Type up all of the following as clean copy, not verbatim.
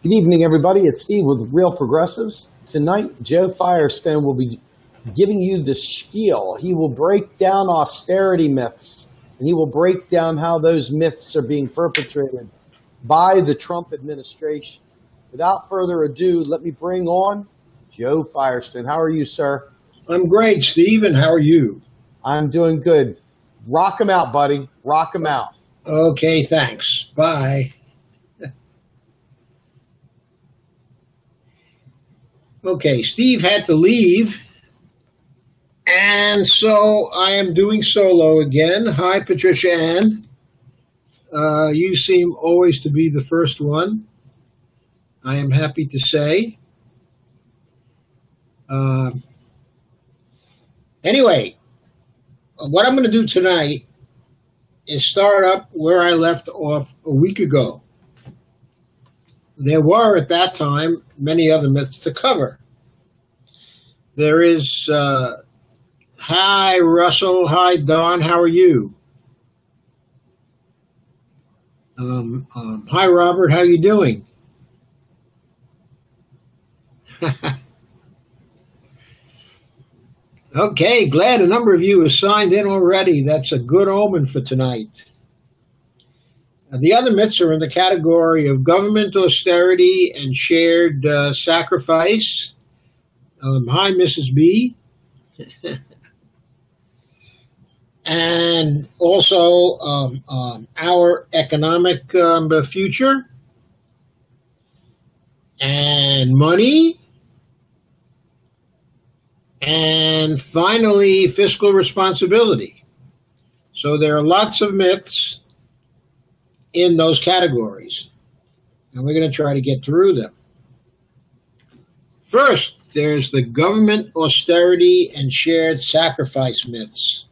Good evening, everybody. It's Steve with Real Progressives. Tonight, Joe Firestone will be giving you the spiel. He will break down austerity myths, and he will break down how those myths are being perpetrated by the Trump administration. Without further ado, let me bring on Joe Firestone. How are you, sir? I'm great, Steve, and how are you? I'm doing good. Rock 'em out, buddy. Rock 'em out. Okay, thanks. Bye. Okay, Steve had to leave, and so I am doing solo again. Hi, Patricia Ann. You seem always to be the first one. I am happy to say. Anyway, what I'm going to do tonight is start up where I left off a week ago. There were, at that time, many other myths to cover. There is, hi, Russell. Hi, Don. How are you? Hi, Robert. How you doing? Okay, glad a number of you have signed in already. That's a good omen for tonight. The other myths are in the category of government austerity and shared sacrifice. Hi, Mrs. B. And also our economic future and money. And finally, fiscal responsibility. So there are lots of myths in those categories, and we're going to try to get through them. First, there's the government austerity and shared sacrifice myths.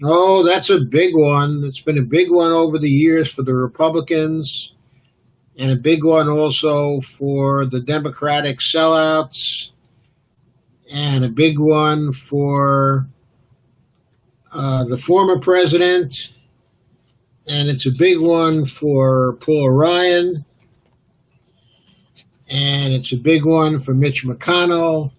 Oh, that's a big one. It's been a big one over the years for the Republicans, and a big one also for the Democratic sellouts, and a big one for the former president. And it's a big one for Paul Ryan. And it's a big one for Mitch McConnell.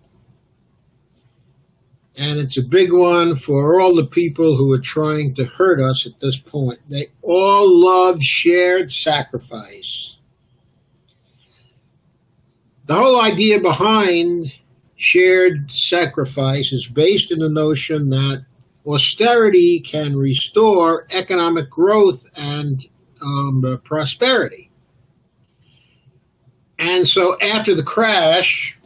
And it's a big one for all the people who are trying to hurt us at this point. They all love shared sacrifice. The whole idea behind shared sacrifice is based in the notion that austerity can restore economic growth and prosperity. And so after the crash,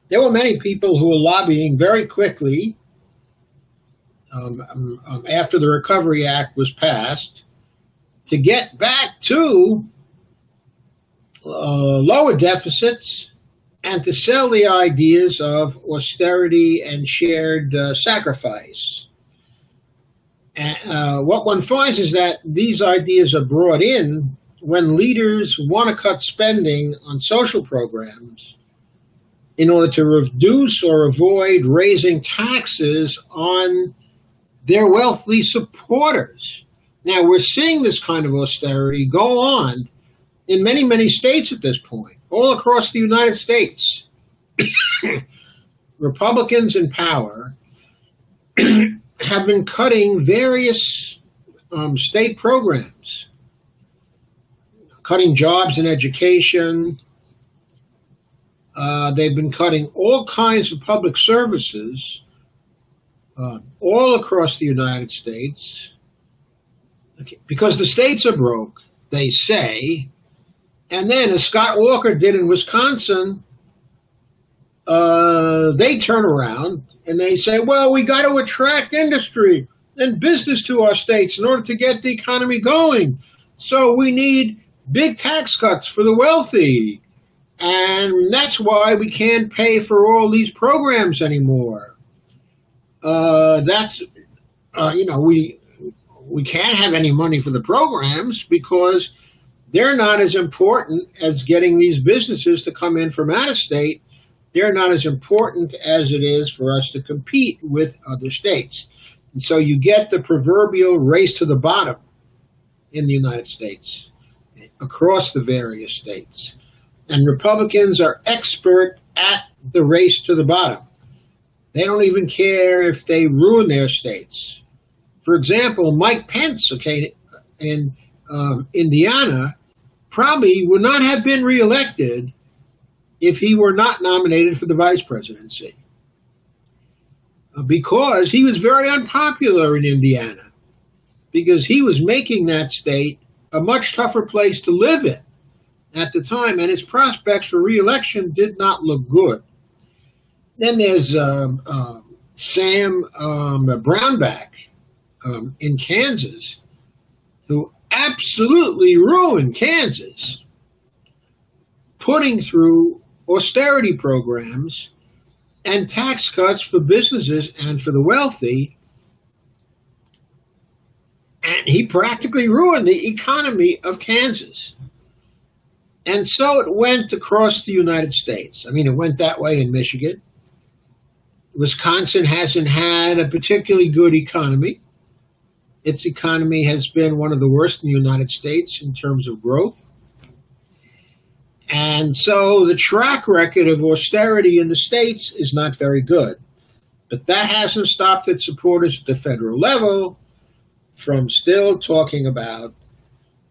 there were many people who were lobbying very quickly after the Recovery Act was passed to get back to lower deficits and to sell the ideas of austerity and shared sacrifice. And what one finds is that these ideas are brought in when leaders want to cut spending on social programs in order to reduce or avoid raising taxes on their wealthy supporters. Now, we're seeing this kind of austerity go on in many, many states at this point, all across the United States. Republicans in power have been cutting various state programs, cutting jobs in education. They've been cutting all kinds of public services all across the United States, because the states are broke, they say. And then, as Scott Walker did in Wisconsin, they turn around and they say, well, we got to attract industry and business to our states in order to get the economy going. So we need big tax cuts for the wealthy. And that's why we can't pay for all these programs anymore. We can't have any money for the programs because they're not as important as getting these businesses to come in from out of state. They're not as important as it is for us to compete with other states. And so you get the proverbial race to the bottom in the United States. across the various states. And Republicans are expert at the race to the bottom. They don't even care if they ruin their states. For example, Mike Pence, in Indiana, probably would not have been reelected if he were not nominated for the vice presidency, because he was very unpopular in Indiana, because he was making that state a much tougher place to live in at the time, and his prospects for reelection did not look good. Then there's Sam Brownback in Kansas, who absolutely ruined Kansas, putting through austerity programs and tax cuts for businesses and for the wealthy. And he practically ruined the economy of Kansas. And so it went across the United States. I mean, it went that way in Michigan. Wisconsin hasn't had a particularly good economy. Its economy has been one of the worst in the United States in terms of growth. And so the track record of austerity in the states is not very good. But that hasn't stopped its supporters at the federal level from still talking about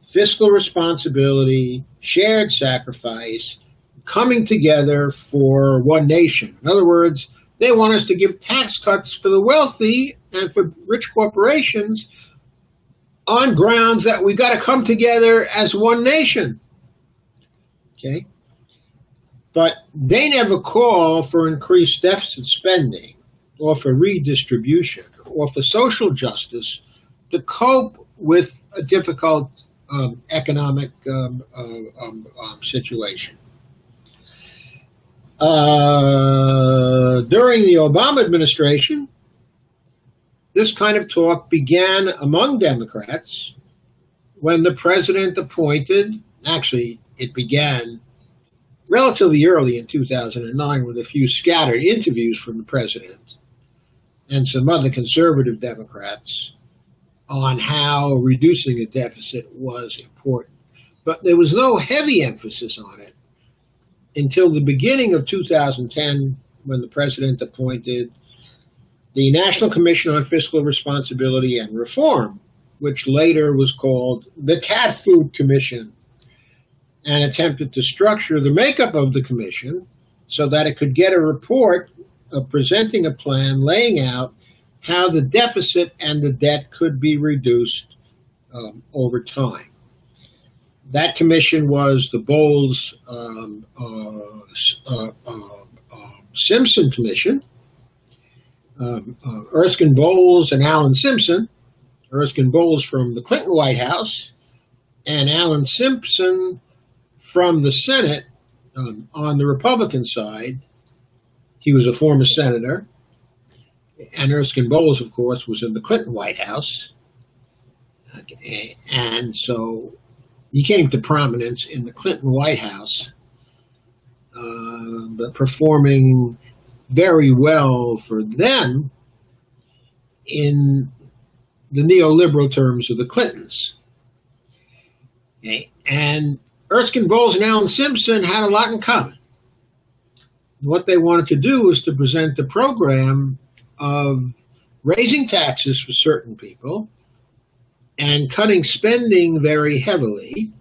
fiscal responsibility, shared sacrifice, coming together for one nation. In other words, they want us to give tax cuts for the wealthy and for rich corporations on grounds that we got to come together as one nation. Okay? But they never call for increased deficit spending or for redistribution or for social justice to cope with a difficult economic situation. During the Obama administration, this kind of talk began among Democrats when the president appointed, actually it began relatively early in 2009 with a few scattered interviews from the president and some other conservative Democrats on how reducing a deficit was important. But there was no heavy emphasis on it until the beginning of 2010, when the president appointed the National Commission on Fiscal Responsibility and Reform, which later was called the Cat Food Commission, and attempted to structure the makeup of the commission so that it could get a report presenting a plan laying out how the deficit and the debt could be reduced over time. That commission was the Bowles-Simpson Commission. Erskine Bowles and Alan Simpson. Erskine Bowles from the Clinton White House, and Alan Simpson from the Senate on the Republican side. He was a former senator. And Erskine Bowles, of course, was in the Clinton White House. Okay. And so he came to prominence in the Clinton White House, but performing very well for them in the neoliberal terms of the Clintons. Okay. And Erskine Bowles and Alan Simpson had a lot in common. What they wanted to do was to present a program of raising taxes for certain people and cutting spending very heavily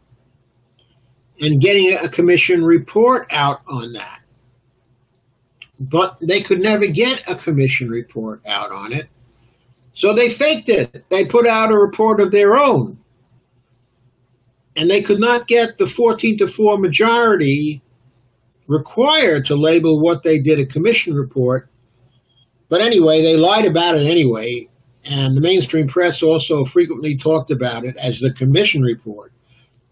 and getting a commission report out on that. But they could never get a commission report out on it, so they faked it. They put out a report of their own. And they could not get the 14-4 majority required to label what they did a commission report. But anyway, they lied about it anyway, and the mainstream press also frequently talked about it as the commission report,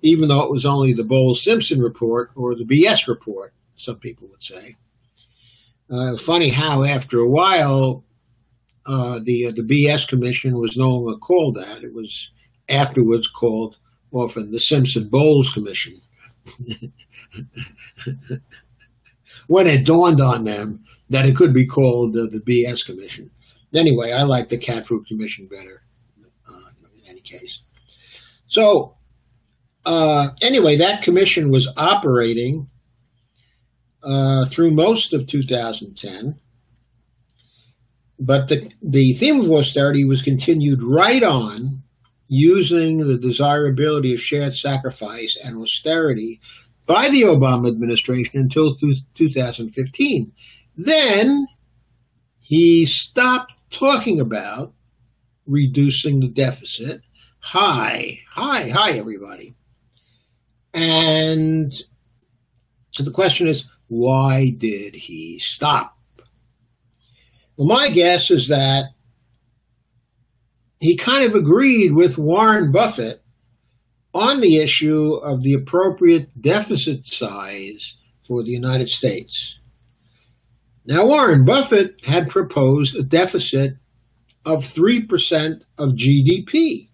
even though it was only the Bowles-Simpson report or the BS report, some people would say. Funny how after a while, the BS commission was no longer called that. It was afterwards called often the Simpson-Bowles Commission. When it dawned on them that it could be called the BS Commission. Anyway, I like the Cat Food Commission better in any case. So Anyway, that commission was operating through most of 2010, but the theme of austerity was continued right on, using the desirability of shared sacrifice and austerity by the Obama administration until 2015. Then he stopped talking about reducing the deficit. Hi, everybody. And so the question is, why did he stop? Well, my guess is that he kind of agreed with Warren Buffett on the issue of the appropriate deficit size for the United States. Now, Warren Buffett had proposed a deficit of 3% of GDP.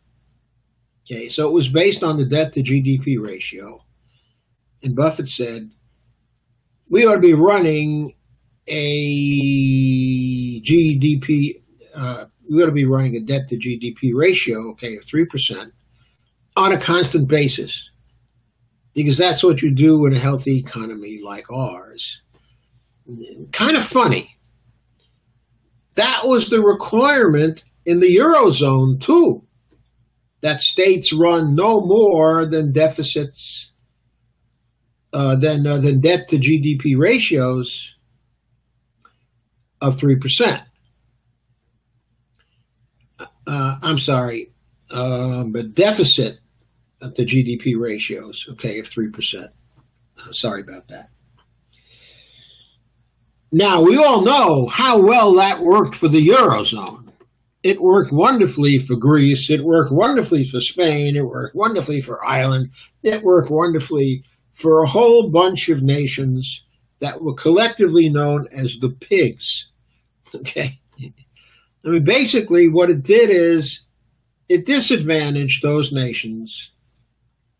Okay, so it was based on the debt to GDP ratio. And Buffett said, we ought to be running a GDP, we ought to be running a debt to GDP ratio, okay, of 3% on a constant basis. Because that's what you do in a healthy economy like ours. Kind of funny. That was the requirement in the Eurozone, too, that states run no more than deficits, than debt to GDP ratios of 3%. I'm sorry, but deficit to GDP ratios, okay, of 3%. Sorry about that. Now, we all know how well that worked for the Eurozone. It worked wonderfully for Greece. It worked wonderfully for Spain. It worked wonderfully for Ireland. It worked wonderfully for a whole bunch of nations that were collectively known as the pigs. Okay? I mean, basically what it did is it disadvantaged those nations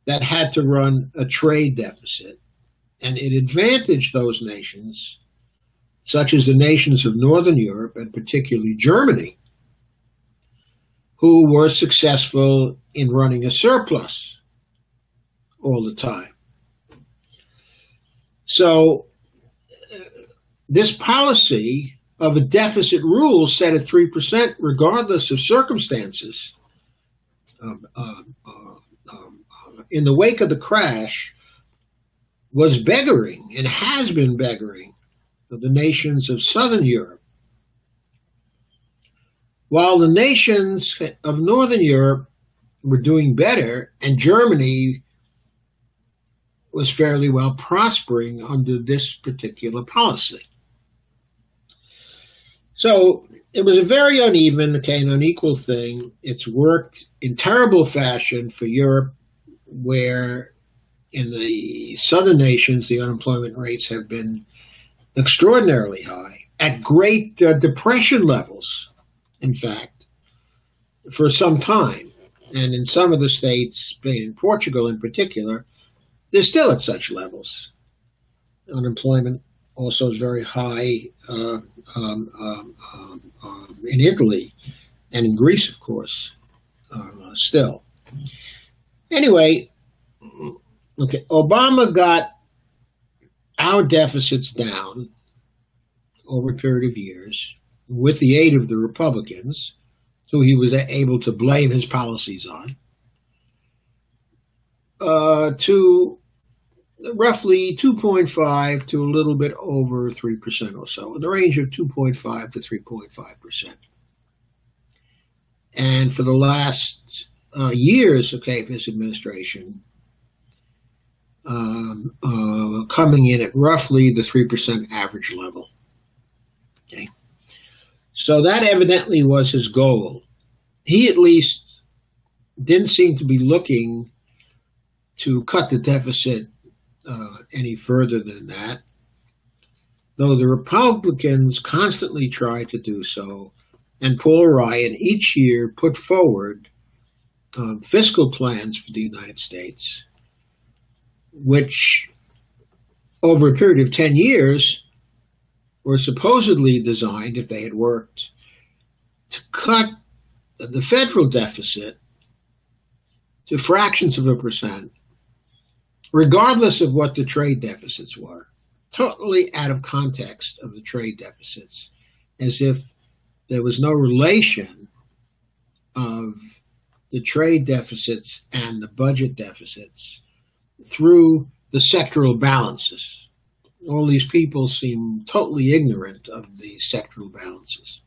that had to run a trade deficit, and it advantaged those nations, such as the nations of Northern Europe, and particularly Germany, who were successful in running a surplus all the time. So this policy of a deficit rule set at 3%, regardless of circumstances, in the wake of the crash, was beggaring and has been beggaring of the nations of Southern Europe, while the nations of Northern Europe were doing better, and Germany was fairly well prospering under this particular policy. So it was a very uneven, okay, and unequal thing. It's worked in terrible fashion for Europe, where in the southern nations, the unemployment rates have been extraordinarily high, at great depression levels, in fact, for some time. And in some of the states, Spain and Portugal in particular, they're still at such levels. Unemployment also is very high in Italy and in Greece, of course, still. Anyway, okay, Obama got our deficits down over a period of years with the aid of the Republicans, who he was able to blame his policies on, to roughly 2.5 to a little bit over 3% or so, in the range of 2.5 to 3.5%. And for the last years, okay, of his administration, coming in at roughly the 3% average level. Okay, so that evidently was his goal. He at least didn't seem to be looking to cut the deficit any further than that, though the Republicans constantly tried to do so, and Paul Ryan each year put forward fiscal plans for the United States, which over a period of 10 years were supposedly designed, if they had worked, to cut the federal deficit to fractions of a percent regardless of what the trade deficits were, totally out of context of the trade deficits, as if there was no relation of the trade deficits and the budget deficits through the sectoral balances. All these people seem totally ignorant of the sectoral balances.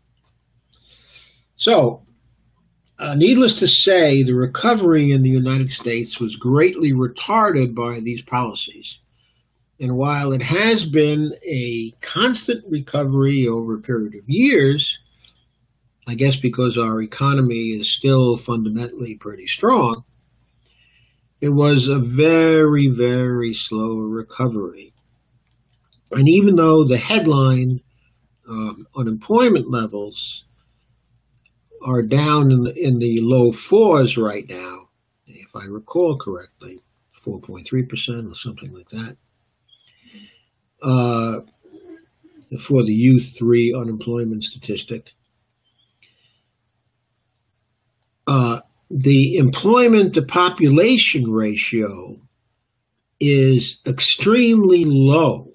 So, needless to say, the recovery in the United States was greatly retarded by these policies. And while it has been a constant recovery over a period of years, I guess because our economy is still fundamentally pretty strong, it was a very, very slow recovery. And even though the headline unemployment levels are down in the low fours right now, if I recall correctly, 4.3% or something like that, for the U3 unemployment statistic. The employment to population ratio is extremely low,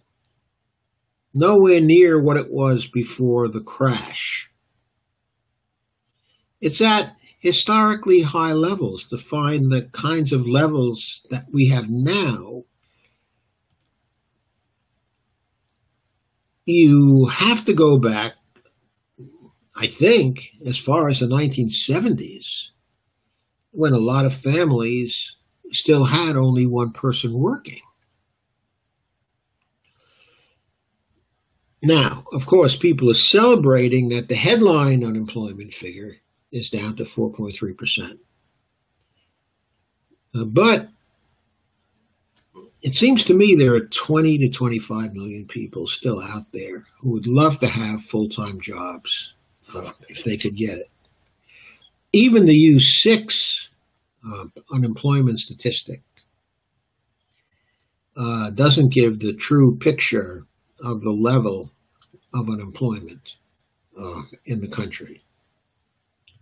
nowhere near what it was before the crash. It's at historically high levels. To find the kinds of levels that we have now, you have to go back, I think, as far as the 1970s, when a lot of families still had only one person working. Now, of course, people are celebrating that the headline unemployment figure is down to 4.3%. But it seems to me there are 20 to 25 million people still out there who would love to have full-time jobs if they could get it. Even the U6 unemployment statistic doesn't give the true picture of the level of unemployment in the country.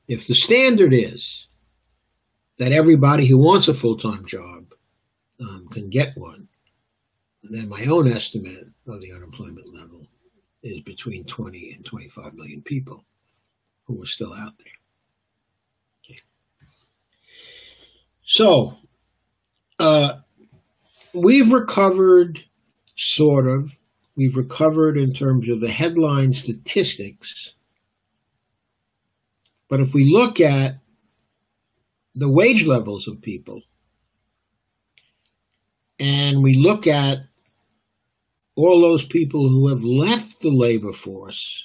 If the standard is that everybody who wants a full-time job can get one, then my own estimate of the unemployment level is between 20 and 25 million people who are still out there. Okay. So, we've recovered, sort of. We've recovered in terms of the headline statistics. But if we look at the wage levels of people, and we look at all those people who have left the labor force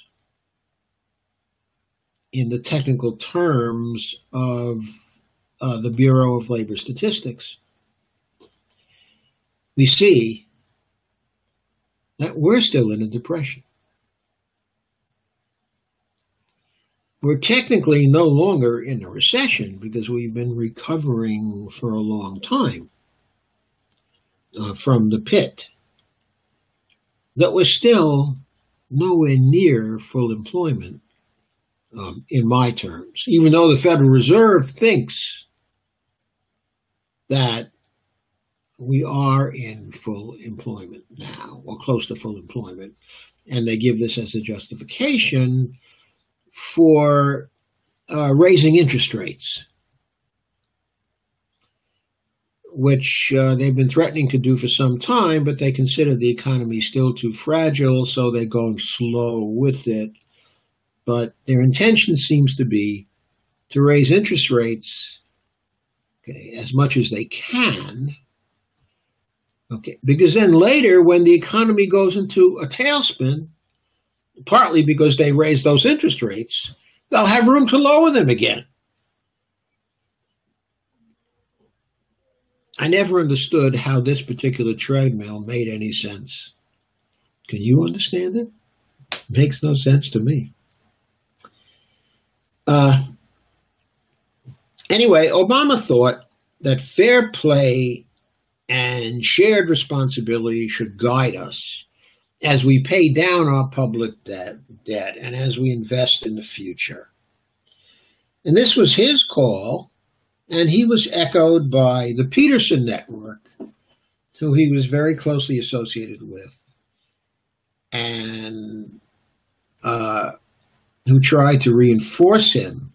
in the technical terms of the Bureau of Labor Statistics, we see that we're still in a depression. We're technically no longer in a recession because we've been recovering for a long time from the pit. That we're still nowhere near full employment in my terms, even though the Federal Reserve thinks that we are in full employment now, or close to full employment, and they give this as a justification for raising interest rates, which they've been threatening to do for some time, but they consider the economy still too fragile, so they're going slow with it. But their intention seems to be to raise interest rates, okay, as much as they can, okay, because then later when the economy goes into a tailspin, partly because they raised those interest rates, they'll have room to lower them again. I never understood how this particular treadmill made any sense. Can you understand it? It makes no sense to me. Anyway, Obama thought that fair play and shared responsibility should guide us as we pay down our public debt and as we invest in the future. And this was his call, and he was echoed by the Peterson Network who he was very closely associated with, and who tried to reinforce him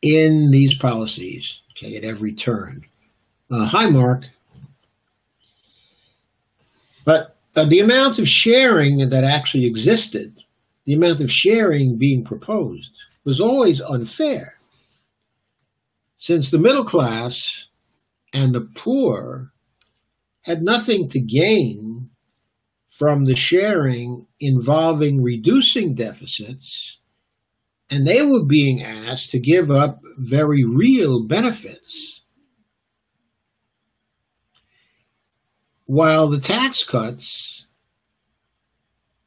in these policies, okay, at every turn. Hi, Mark. But the amount of sharing that actually existed, the amount of sharing being proposed, was always unfair, since the middle class and the poor had nothing to gain from the sharing involving reducing deficits, and they were being asked to give up very real benefits, while the tax cuts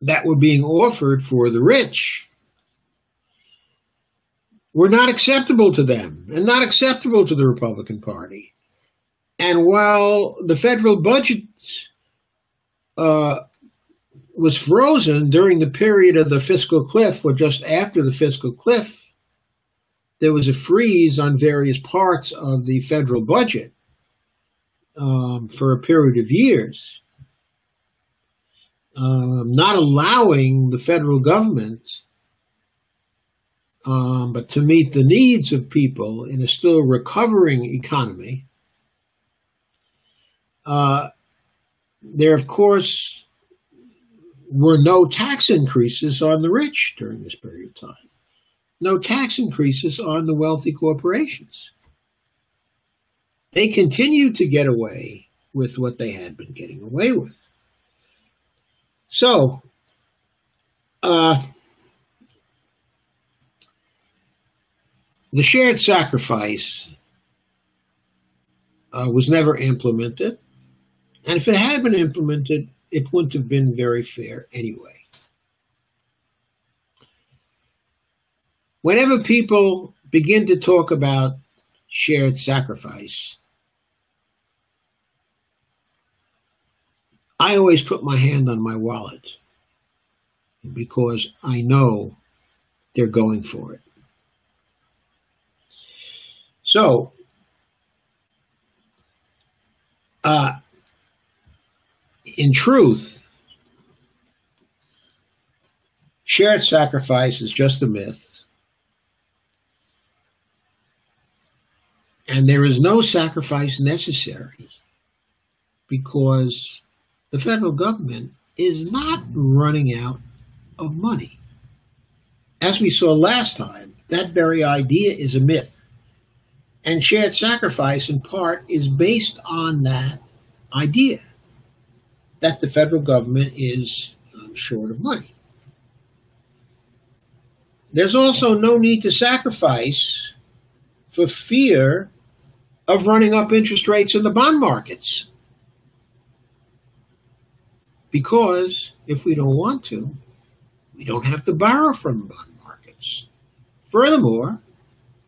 that were being offered for the rich were not acceptable to them and not acceptable to the Republican Party. And while the federal budget was frozen during the period of the fiscal cliff, or just after the fiscal cliff, there was a freeze on various parts of the federal budget for a period of years, not allowing the federal government but to meet the needs of people in a still recovering economy. There, of course, were no tax increases on the rich during this period of time. No tax increases on the wealthy corporations. They continued to get away with what they had been getting away with. So, the shared sacrifice was never implemented. And if it had been implemented, it wouldn't have been very fair anyway. Whenever people begin to talk about shared sacrifice, I always put my hand on my wallet because I know they're going for it. So, in truth, shared sacrifice is just a myth, and there is no sacrifice necessary because the federal government is not running out of money. As we saw last time, that very idea is a myth, and shared sacrifice in part is based on that idea that the federal government is short of money. There's also no need to sacrifice for fear of running up interest rates in the bond markets. Because if we don't want to, we don't have to borrow from bond markets. Furthermore,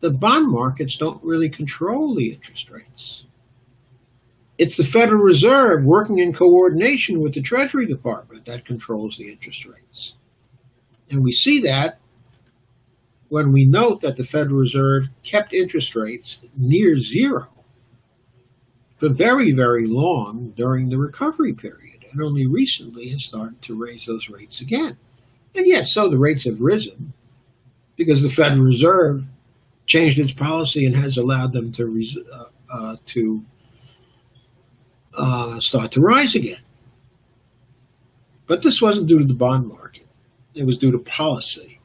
the bond markets don't really control the interest rates. It's the Federal Reserve working in coordination with the Treasury Department that controls the interest rates. And we see that when we note that the Federal Reserve kept interest rates near zero for very, very long during the recovery period, and only recently has started to raise those rates again. And yes, so the rates have risen because the Federal Reserve changed its policy and has allowed them to start to rise again. But this wasn't due to the bond market. It was due to policy.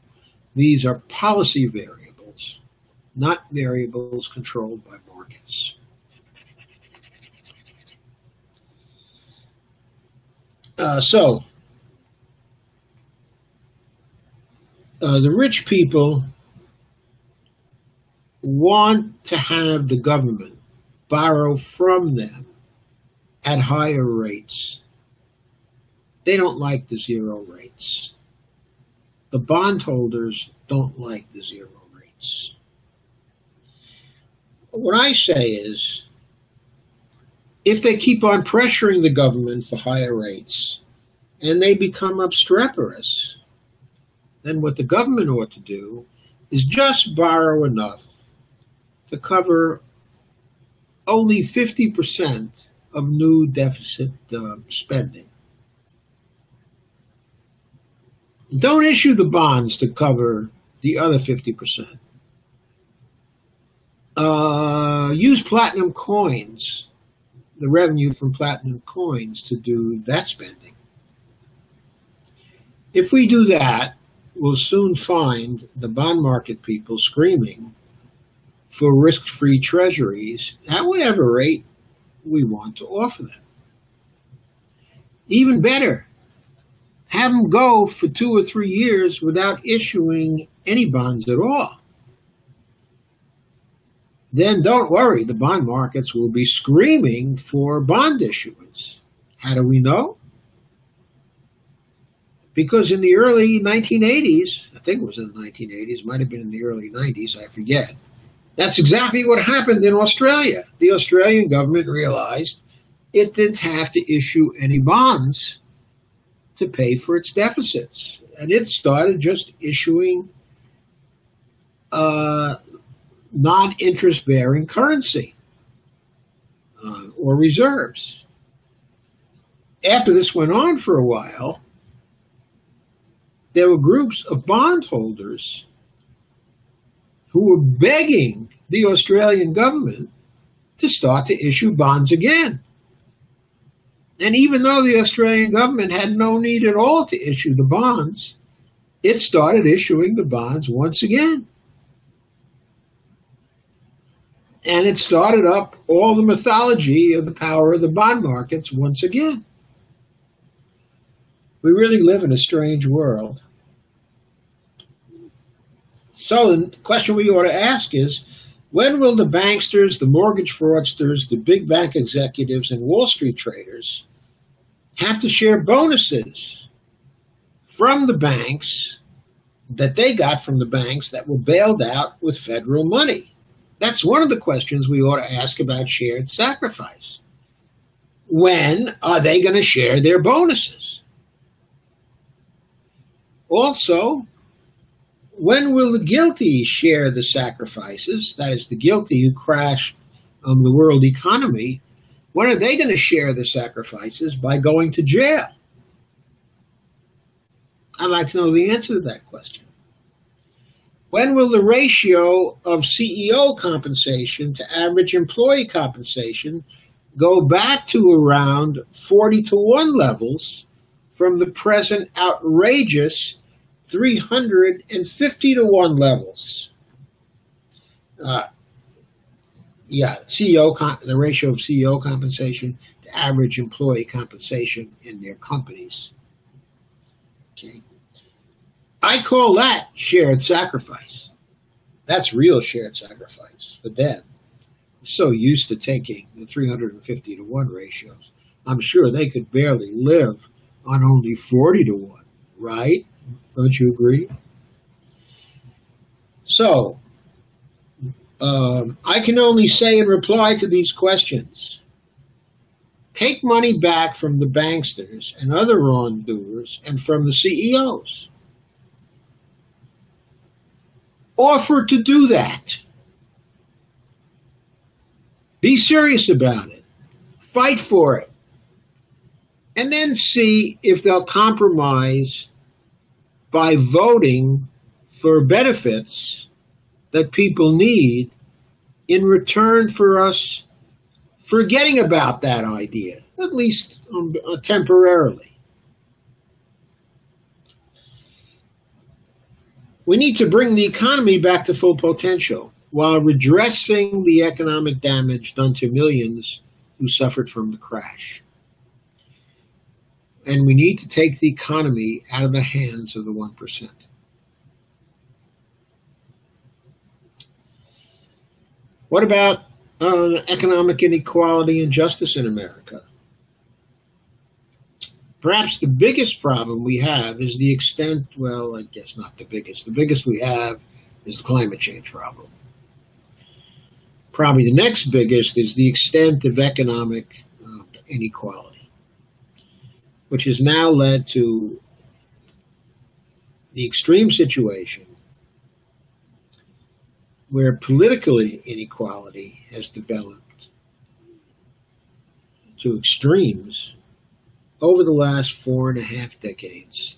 These are policy variables, not variables controlled by markets. The rich people want to have the government borrow from them at higher rates. They don't like the zero rates. The bondholders don't like the zero rates. What I say is, if they keep on pressuring the government for higher rates and they become obstreperous, then what the government ought to do is just borrow enough to cover only 50% of new deficit spending. Don't issue the bonds to cover the other 50%. Use platinum coins, the revenue from platinum coins, to do that spending. If we do that, we'll soon find the bond market people screaming for risk-free treasuries at whatever rate we want to offer them. Even better, have them go for 2 or 3 years without issuing any bonds at all. Then don't worry, the bond markets will be screaming for bond issuance. How do we know? Because in the early 1980s, I think it was in the 1980s, might have been in the early 90s, I forget. That's exactly what happened in Australia. The Australian government realized it didn't have to issue any bonds to pay for its deficits. And it started just issuing non-interest-bearing currency or reserves. After this went on for a while, there were groups of bondholders who were begging the Australian government to start to issue bonds again. And even though the Australian government had no need at all to issue the bonds, it started issuing the bonds once again. And it started up all the mythology of the power of the bond markets once again. We really live in a strange world. So the question we ought to ask is, when will the banksters, the mortgage fraudsters, the big bank executives, and Wall Street traders have to share bonuses from the banks that they got from the banks that were bailed out with federal money? That's one of the questions we ought to ask about shared sacrifice. When are they going to share their bonuses? Also, when will the guilty share the sacrifices? That is, the guilty who crash the world economy. When are they going to share the sacrifices? By going to jail? I'd like to know the answer to that question. When will the ratio of CEO compensation to average employee compensation go back to around 40-to-1 levels from the present outrageous 350-to-1 levels? The ratio of CEO compensation to average employee compensation in their companies. Okay. I call that shared sacrifice. That's real shared sacrifice for them. So used to taking the 350-to-1 ratios, I'm sure they could barely live on only 40-to-1, right? Don't you agree? So, I can only say in reply to these questions, take money back from the banksters and other wrongdoers and from the CEOs. Offer to do that. Be serious about it. Fight for it. And then see if they'll compromise by voting for benefits that people need in return for us forgetting about that idea, at least temporarily. We need to bring the economy back to full potential while redressing the economic damage done to millions who suffered from the crash. And we need to take the economy out of the hands of the 1%. What about economic inequality and justice in America? Perhaps the biggest problem we have is the extent, well, I guess not the biggest. The biggest we have is the climate change problem. Probably the next biggest is the extent of economic inequality, which has now led to the extreme situation where political inequality has developed to extremes over the last 4.5 decades.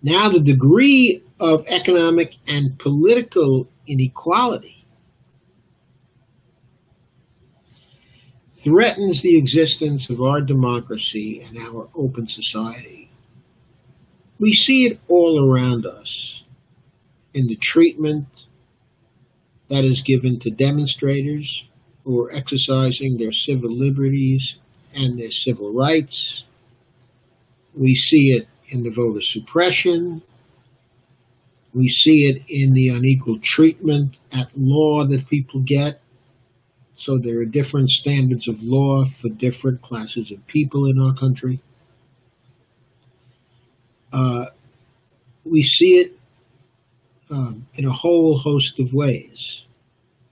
Now, the degree of economic and political inequality threatens the existence of our democracy and our open society. We see it all around us in the treatment that is given to demonstrators who are exercising their civil liberties and their civil rights. We see it in the voter suppression. We see it in the unequal treatment at law that people get. So there are different standards of law for different classes of people in our country. We see it in a whole host of ways.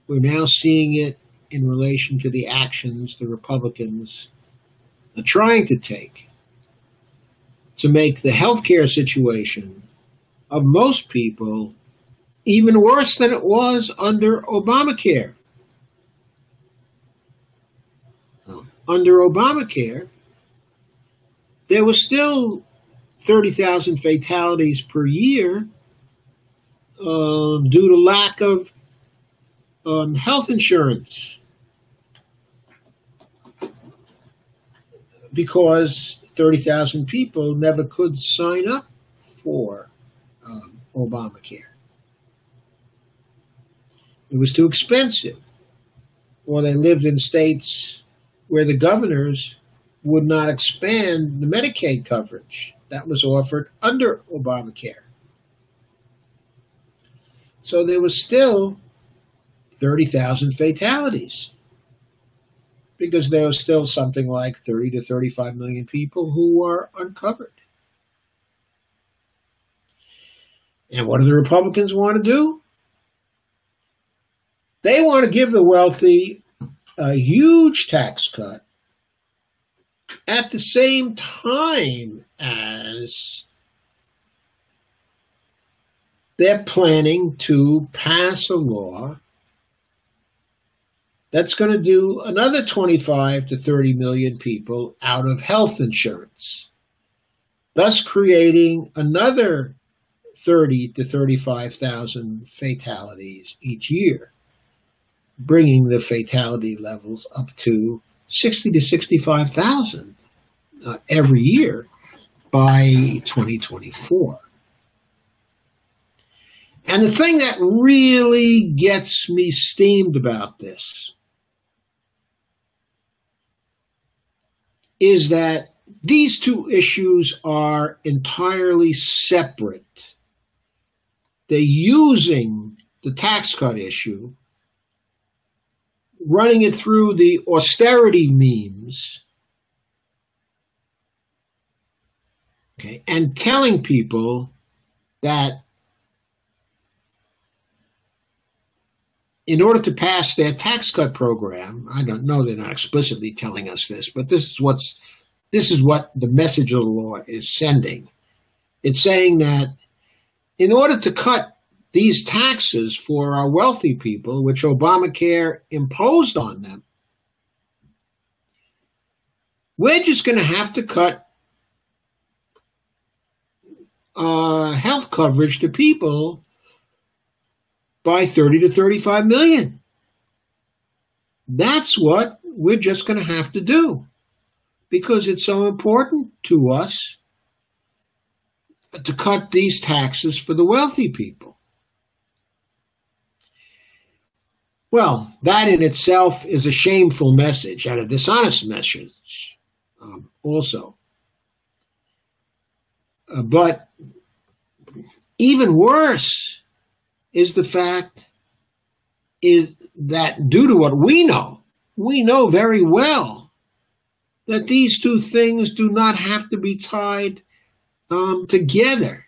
We're now seeing it in relation to the actions the Republicans are trying to take to make the healthcare situation of most people even worse than it was under Obamacare. Under Obamacare, there was still 30,000 fatalities per year due to lack of health insurance, because 30,000 people never could sign up for Obamacare. It was too expensive, or they lived in states where the governors would not expand the Medicaid coverage that was offered under Obamacare. So there was still 30,000 fatalities, because there was still something like 30 to 35 million people who were uncovered. And what do the Republicans want to do? They want to give the wealthy a huge tax cut at the same time as they're planning to pass a law that's going to do another 25 to 30 million people out of health insurance, thus creating another 30 to 35,000 fatalities each year, bringing the fatality levels up to 60 to 65,000 every year by 2024. And the thing that really gets me steamed about this is that these two issues are entirely separate. They're using the tax cut issue, running it through the austerity memes, okay, and telling people that in order to pass their tax cut program, I don't know, they're not explicitly telling us this, but this is what the message of the law is sending. It's saying that in order to cut these taxes for our wealthy people, which Obamacare imposed on them, we're just going to have to cut health coverage to people by 30 to 35 million. That's what we're just going to have to do, because it's so important to us to cut these taxes for the wealthy people. Well, that in itself is a shameful message and a dishonest message also. But even worse is the fact is that due to what we know very well that these two things do not have to be tied together.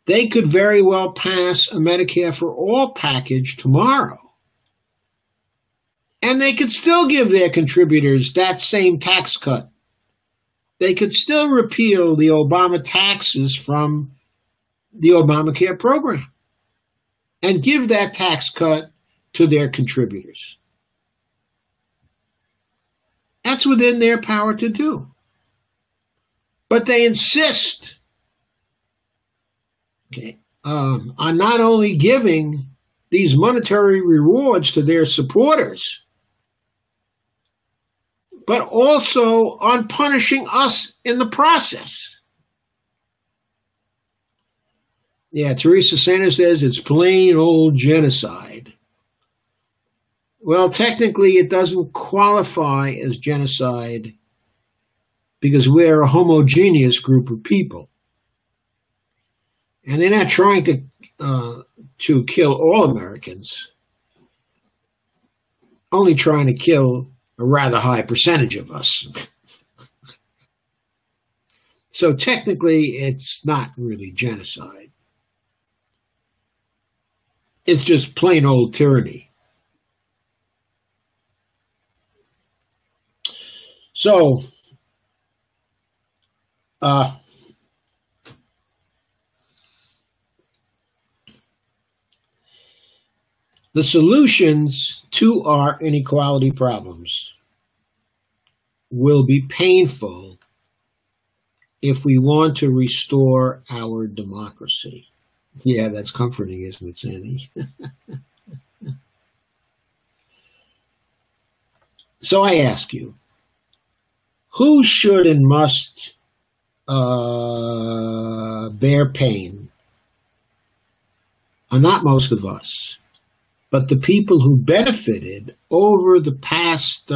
They could very well pass a Medicare for All package tomorrow, and they could still give their contributors that same tax cut. They could still repeal the Obama taxes from the Obamacare program and give that tax cut to their contributors. That's within their power to do. But they insist on not only giving these monetary rewards to their supporters, but also on punishing us in the process. Yeah, Teresa Sanders says it's plain old genocide. Well, technically it doesn't qualify as genocide because we're a homogeneous group of people. And they're not trying to kill all Americans, only trying to kill a rather high percentage of us. So technically, it's not really genocide. It's just plain old tyranny. So, the solutions to our inequality problems will be painful if we want to restore our democracy. Yeah, that's comforting, isn't it, Sandy? So I ask you, who should and must bear pain? Not most of us, but the people who benefited over the past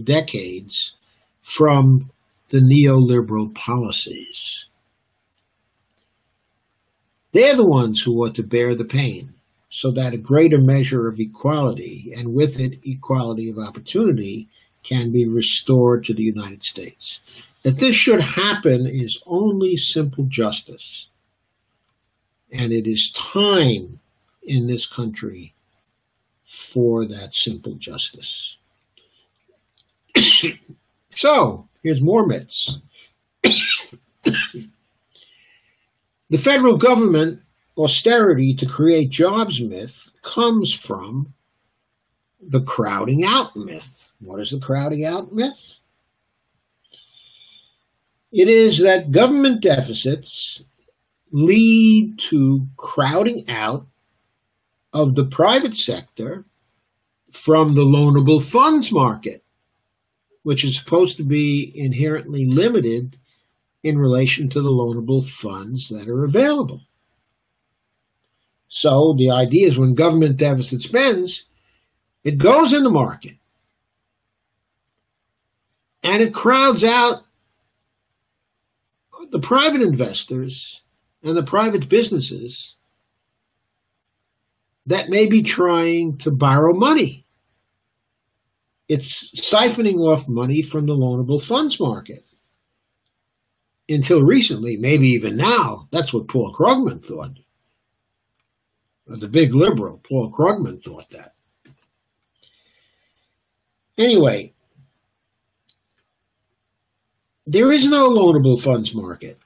decades from the neoliberal policies. They're the ones who ought to bear the pain so that a greater measure of equality, and with it equality of opportunity, can be restored to the United States. That this should happen is only simple justice. And it is time in this country for that simple justice. So, here's more myths. The federal government austerity to create jobs myth comes from the crowding out myth. What is the crowding out myth? It is that government deficits lead to crowding out of the private sector from the loanable funds market, which is supposed to be inherently limited in relation to the loanable funds that are available. So the idea is when government deficit spends, it goes in the market and it crowds out the private investors and the private businesses that may be trying to borrow money. It's siphoning off money from the loanable funds market. Until recently, maybe even now, that's what Paul Krugman thought. The big liberal, Paul Krugman, thought that. Anyway, there is no loanable funds market,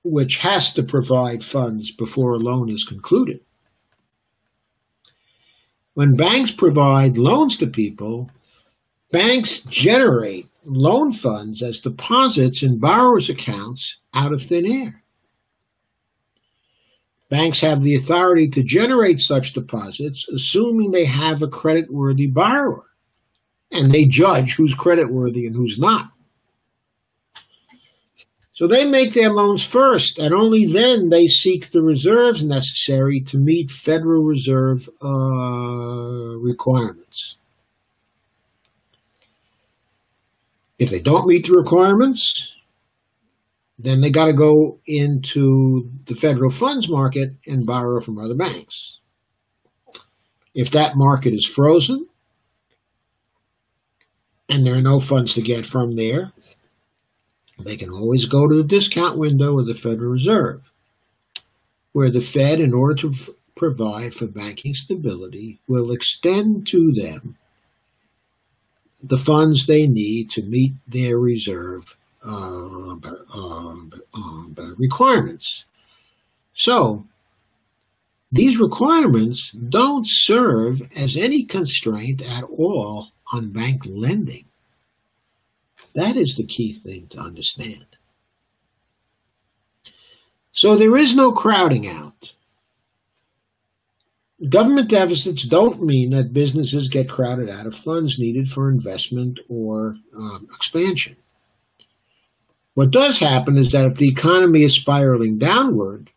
which has to provide funds before a loan is concluded. When banks provide loans to people, banks generate loan funds as deposits in borrowers' accounts out of thin air. Banks have the authority to generate such deposits, assuming they have a creditworthy borrower, and they judge who's creditworthy and who's not. So they make their loans first, and only then they seek the reserves necessary to meet Federal Reserve requirements. If they don't meet the requirements, then they got to go into the federal funds market and borrow from other banks. If that market is frozen and there are no funds to get from there, they can always go to the discount window of the Federal Reserve, where the Fed, in order to provide for banking stability, will extend to them the funds they need to meet their reserve requirements. So, these requirements don't serve as any constraint at all on bank lending. That is the key thing to understand. So there is no crowding out. Government deficits don't mean that businesses get crowded out of funds needed for investment or expansion. What does happen is that if the economy is spiraling downward,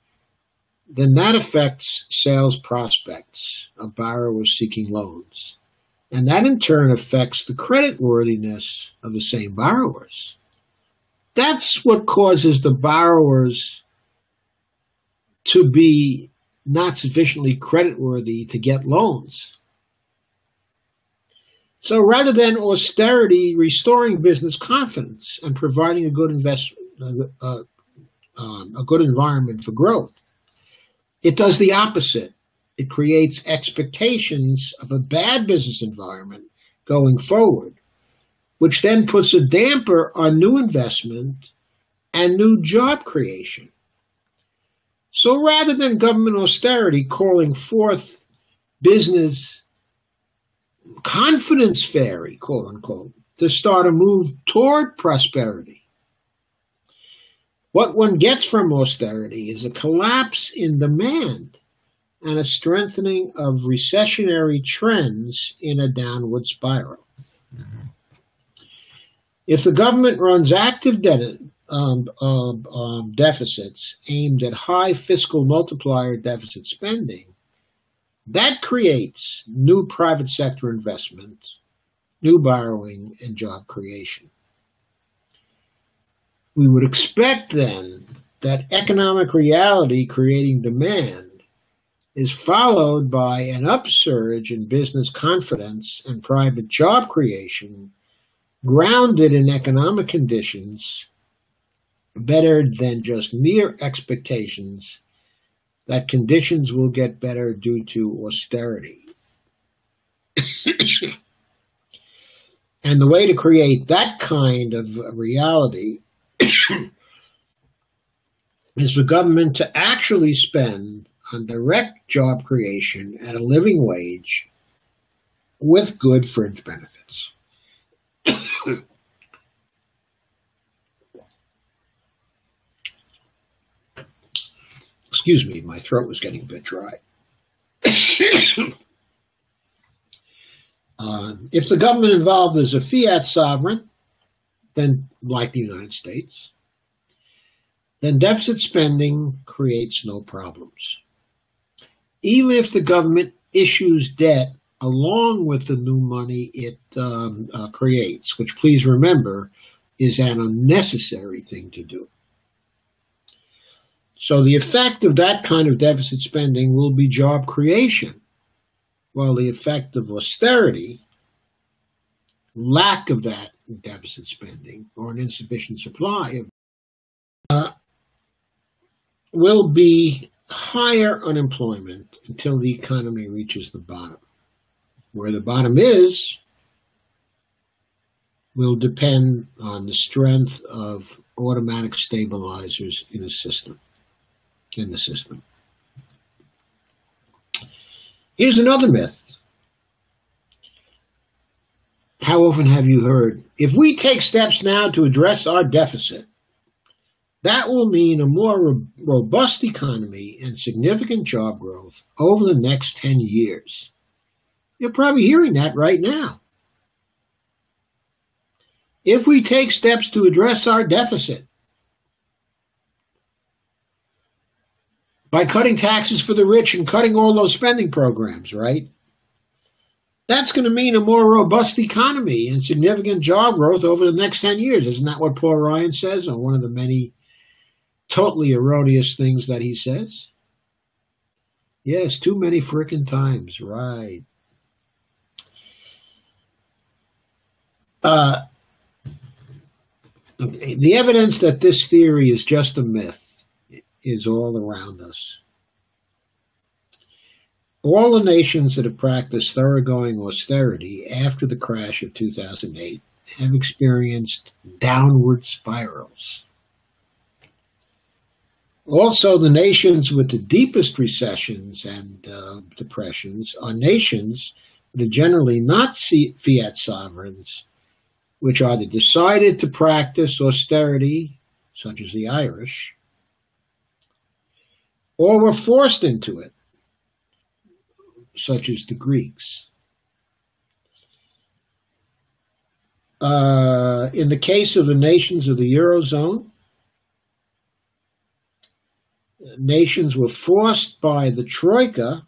then that affects sales prospects of borrowers seeking loans. And that in turn affects the creditworthiness of the same borrowers. That's what causes the borrowers to be not sufficiently creditworthy to get loans. So rather than austerity restoring business confidence and providing a good a good environment for growth, it does the opposite. It creates expectations of a bad business environment going forward, which then puts a damper on new investment and new job creation. So rather than government austerity calling forth business confidence fairy, quote unquote, to start a move toward prosperity, what one gets from austerity is a collapse in demand and a strengthening of recessionary trends in a downward spiral. If the government runs active deficits aimed at high fiscal multiplier deficit spending, that creates new private sector investment, new borrowing, and job creation. We would expect then that economic reality creating demand is followed by an upsurge in business confidence and private job creation grounded in economic conditions better than just mere expectations that conditions will get better due to austerity. And the way to create that kind of reality is for government to actually spend on direct job creation at a living wage with good fringe benefits. Excuse me, my throat was getting a bit dry. If the government involved is a fiat sovereign, then like the United States, then deficit spending creates no problems. Even if the government issues debt along with the new money it creates, which please remember is an unnecessary thing to do. So the effect of that kind of deficit spending will be job creation, while the effect of austerity, lack of that deficit spending, or an insufficient supply will be higher unemployment until the economy reaches the bottom. Where the bottom is will depend on the strength of automatic stabilizers in the system. Here's another myth. How often have you heard, if we take steps now to address our deficit, that will mean a more robust economy and significant job growth over the next 10 years. You're probably hearing that right now. If we take steps to address our deficit by cutting taxes for the rich and cutting all those spending programs, right? That's going to mean a more robust economy and significant job growth over the next 10 years. Isn't that what Paul Ryan says, or one of the many totally erroneous things that he says? Yes, too many frickin' times, right. The evidence that this theory is just a myth is all around us. All the nations that have practiced thoroughgoing austerity after the crash of 2008 have experienced downward spirals. Also, the nations with the deepest recessions and depressions are nations but are generally not fiat sovereigns, which either decided to practice austerity, such as the Irish, or were forced into it, such as the Greeks. In the case of the nations of the Eurozone, nations were forced by the Troika.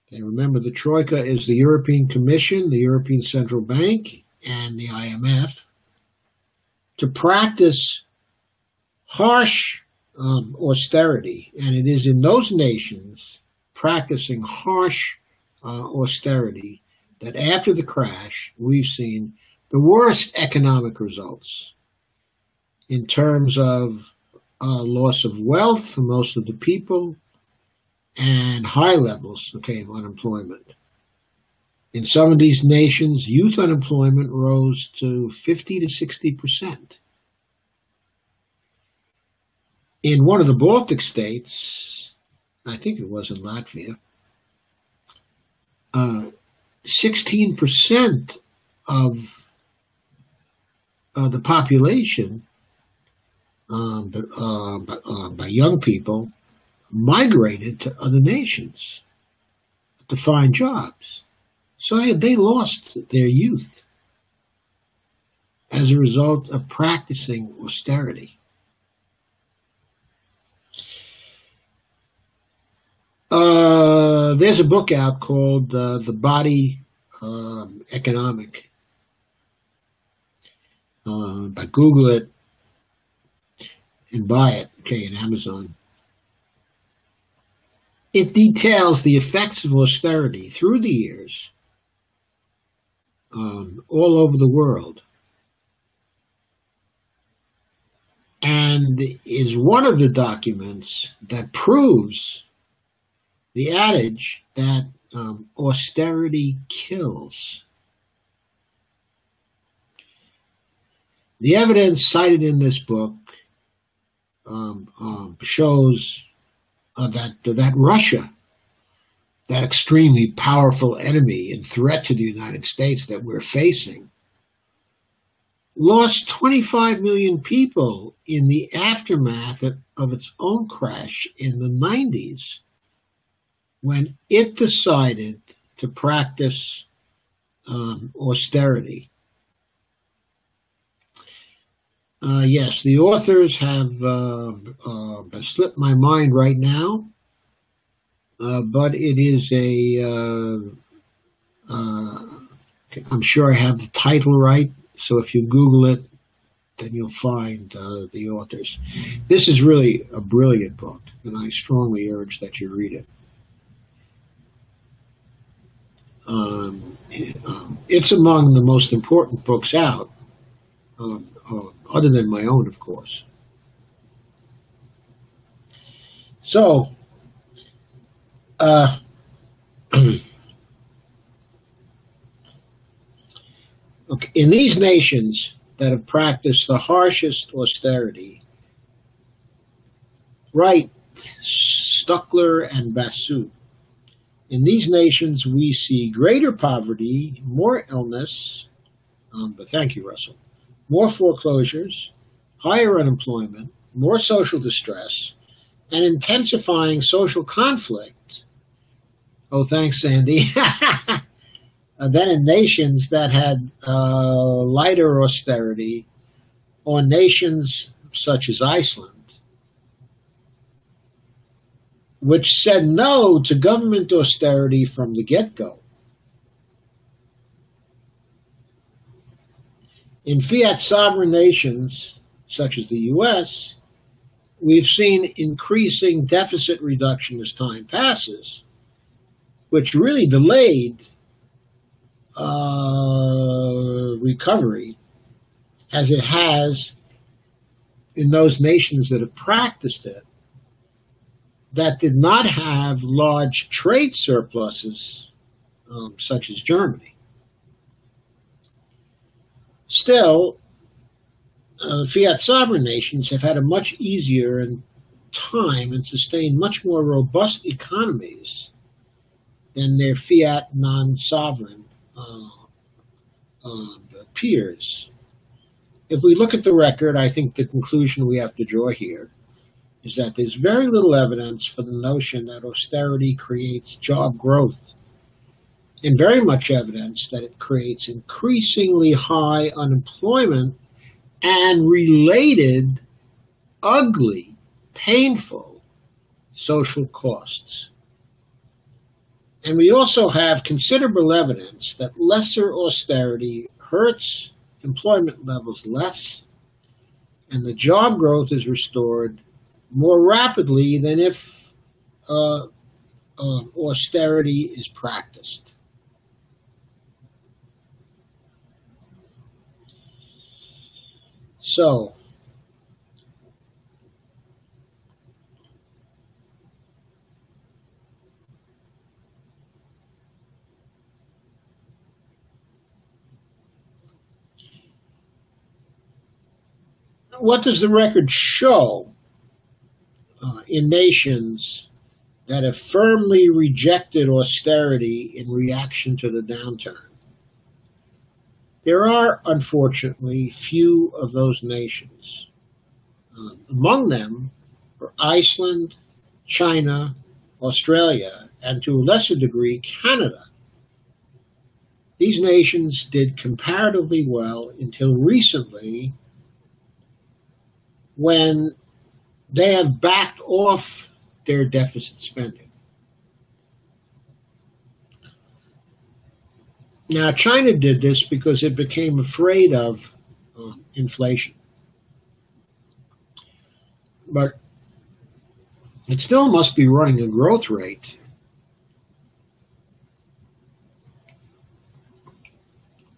Okay, remember, the Troika is the European Commission, the European Central Bank, and the IMF, to practice harsh austerity. And it is in those nations practicing harsh austerity that after the crash, we've seen the worst economic results in terms of loss of wealth for most of the people and high levels, of unemployment. In some of these nations, youth unemployment rose to 50 to 60%. In one of the Baltic states, I think it was in Latvia, 16% of the population by young people migrated to other nations to find jobs. So they lost their youth as a result of practicing austerity. There's a book out called The Body Economic. But Google it and buy it, in Amazon. It details the effects of austerity through the years all over the world, and is one of the documents that proves the adage that austerity kills. The evidence cited in this book shows that Russia, that extremely powerful enemy and threat to the United States that we're facing, lost 25 million people in the aftermath of its own crash in the 90s, when it decided to practice austerity. Yes, the authors have slipped my mind right now, but it is I'm sure I have the title right, so if you Google it, then you'll find the authors. This is really a brilliant book, and I strongly urge that you read it. It's among the most important books out, other than my own, of course. So, in these nations that have practiced the harshest austerity, Wright, Stuckler, and Basu, in these nations we see greater poverty, more illness, but thank you, Russell, more foreclosures, higher unemployment, more social distress, and intensifying social conflict. Oh, thanks, Sandy. Then in nations that had lighter austerity, or nations such as Iceland, which said no to government austerity from the get-go. In fiat sovereign nations, such as the U.S., we've seen increasing deficit reduction as time passes, which really delayed recovery, as it has in those nations that have practiced it, that did not have large trade surpluses, such as Germany. Still, fiat sovereign nations have had a much easier time and sustained much more robust economies than their fiat non-sovereign peers. If we look at the record, I think the conclusion we have to draw here is that there's very little evidence for the notion that austerity creates job growth, and very much evidence that it creates increasingly high unemployment and related, ugly, painful social costs. And we also have considerable evidence that lesser austerity hurts employment levels less, and the job growth is restored more rapidly than if austerity is practiced. So, what does the record show in nations that have firmly rejected austerity in reaction to the downturn? There are, unfortunately, few of those nations. Among them are Iceland, China, Australia, and to a lesser degree, Canada. These nations did comparatively well until recently, when they have backed off their deficit spending. Now, China did this because it became afraid of inflation. But it still must be running a growth rate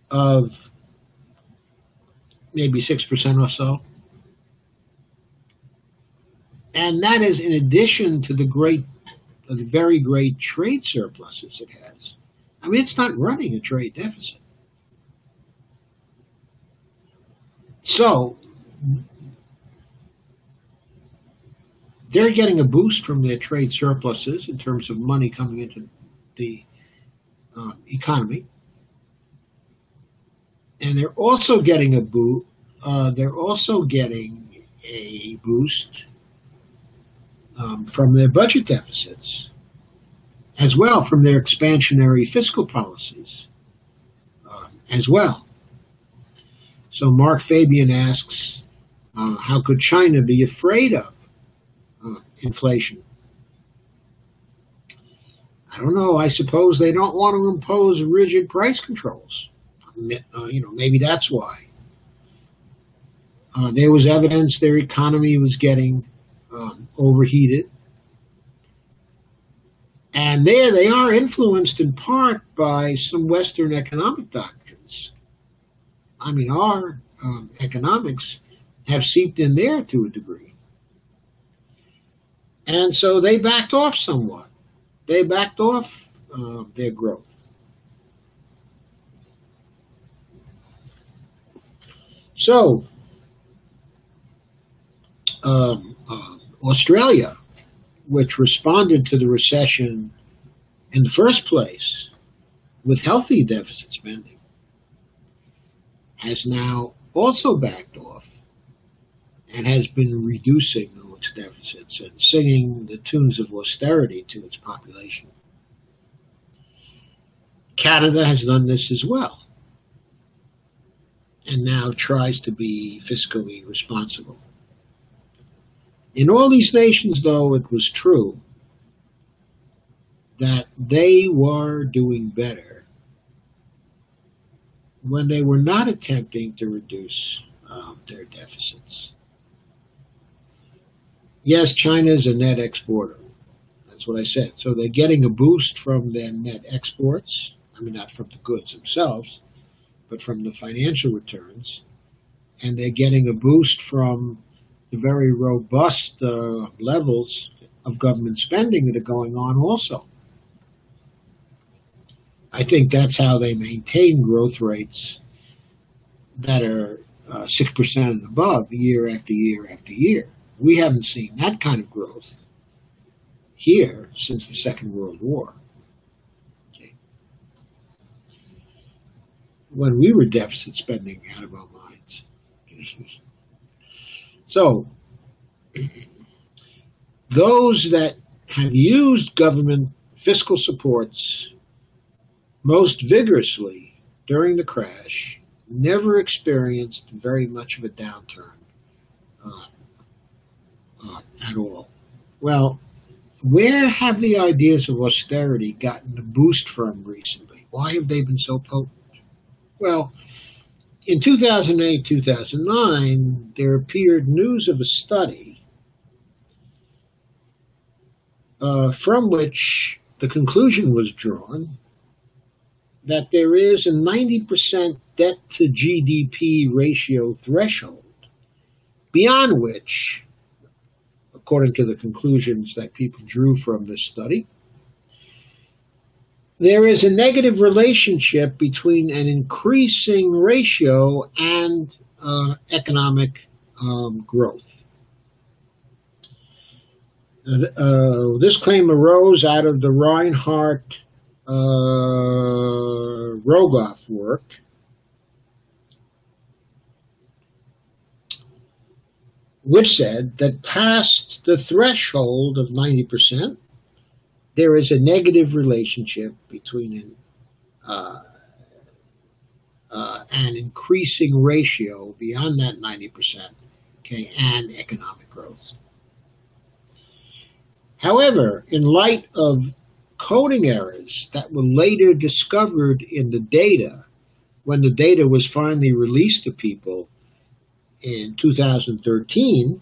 of maybe 6% or so. And that is in addition to the very great trade surpluses it has. I mean, it's not running a trade deficit. So, they're getting a boost from their trade surpluses in terms of money coming into the economy. And they're also getting a boost from their budget deficits, as well from their expansionary fiscal policies, as well. So Mark Fabian asks, how could China be afraid of inflation? I don't know. I suppose they don't want to impose rigid price controls. Maybe that's why. There was evidence their economy was getting overheated. And there they are influenced in part by some Western economic doctrines. I mean, our economics have seeped in there to a degree. And so they backed off somewhat. They backed off their growth. So, Australia, which responded to the recession in the first place with healthy deficit spending, has now also backed off and has been reducing its deficits and singing the tunes of austerity to its population. Canada has done this as well, and now tries to be fiscally responsible. In all these nations, though, it was true that they were doing better when they were not attempting to reduce their deficits. Yes, China is a net exporter. That's what I said. So they're getting a boost from their net exports. I mean, not from the goods themselves, but from the financial returns. And they're getting a boost from the very robust levels of government spending that are going on also. I think that's how they maintain growth rates that are 6% and above year after year after year. We haven't seen that kind of growth here since the Second World War. when we were deficit spending out of our minds. So, those that have used government fiscal supports most vigorously during the crash never experienced very much of a downturn at all. Well, where have the ideas of austerity gotten a boost from recently? Why have they been so potent? Well, in 2008, 2009, there appeared news of a study from which the conclusion was drawn that there is a 90% debt to GDP ratio threshold, beyond which, according to the conclusions that people drew from this study, there is a negative relationship between an increasing ratio and economic growth. This claim arose out of the Reinhart Rogoff work, which said that past the threshold of 90%, there is a negative relationship between an increasing ratio beyond that 90%, okay, and economic growth. However, in light of coding errors that were later discovered in the data, when the data was finally released to people in 2013,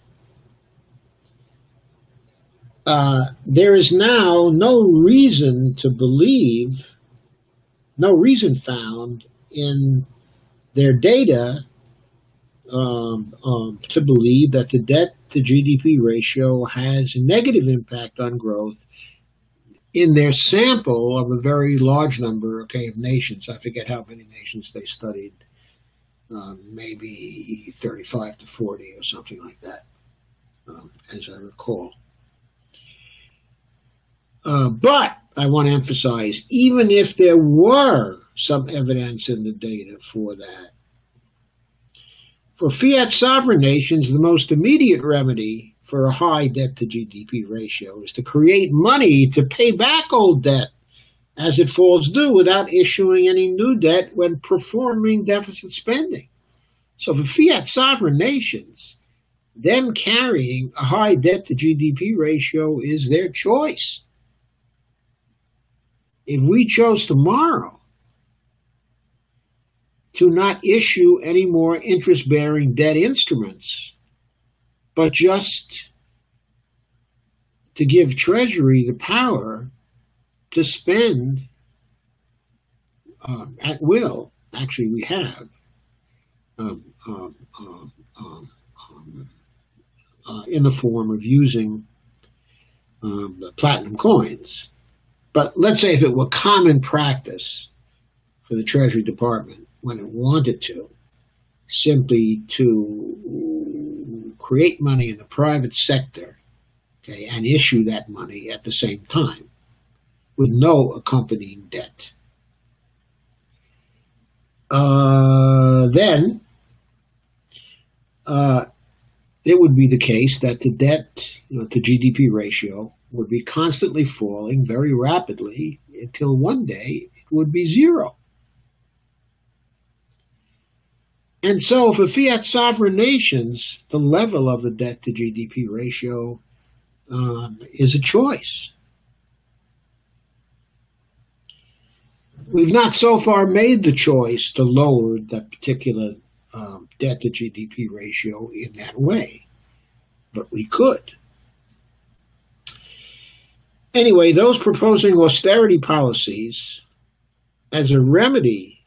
there is now no reason found in their data to believe that the debt to GDP ratio has a negative impact on growth in their sample of a very large number, of nations. I forget how many nations they studied, maybe 35 to 40 or something like that, as I recall. But I want to emphasize, even if there were some evidence in the data for that, for fiat sovereign nations, the most immediate remedy for a high debt to GDP ratio is to create money to pay back old debt as it falls due without issuing any new debt when performing deficit spending. So for fiat sovereign nations, them carrying a high debt to GDP ratio is their choice. If we chose tomorrow to not issue any more interest-bearing debt instruments, but just to give Treasury the power to spend at will, actually we have, in the form of using platinum coins. But let's say if it were common practice for the Treasury Department, when it wanted to, simply to create money in the private sector, and issue that money at the same time with no accompanying debt, then it would be the case that the debt to GDP ratio would be constantly falling very rapidly until one day it would be zero. And so for fiat sovereign nations, the level of the debt to GDP ratio is a choice. We've not so far made the choice to lower that particular debt to GDP ratio in that way, but we could. Anyway, those proposing austerity policies as a remedy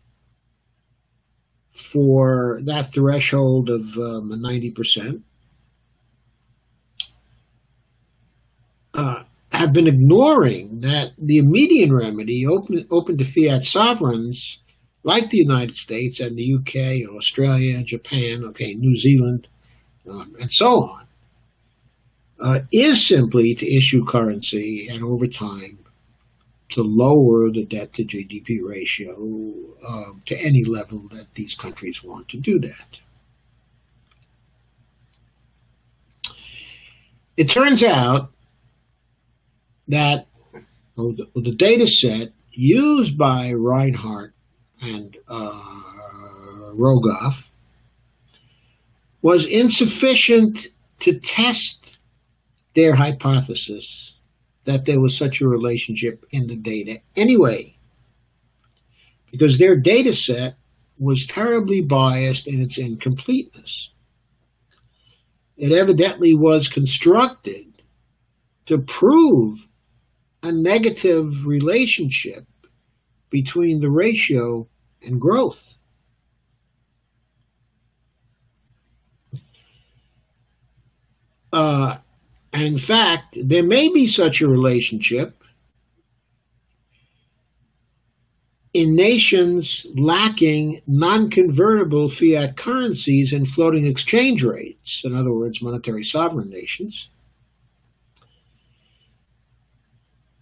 for that threshold of 90% have been ignoring that the immediate remedy open to fiat sovereigns like the United States and the UK, Australia, Japan, New Zealand, and so on, is simply to issue currency and over time to lower the debt to GDP ratio to any level that these countries want to do that. It turns out that the data set used by Reinhardt and Rogoff was insufficient to test their hypothesis that there was such a relationship in the data anyway, because their data set was terribly biased in its incompleteness. It evidently was constructed to prove a negative relationship between the ratio and growth. And in fact, there may be such a relationship in nations lacking non-convertible fiat currencies and floating exchange rates, in other words, monetary sovereign nations,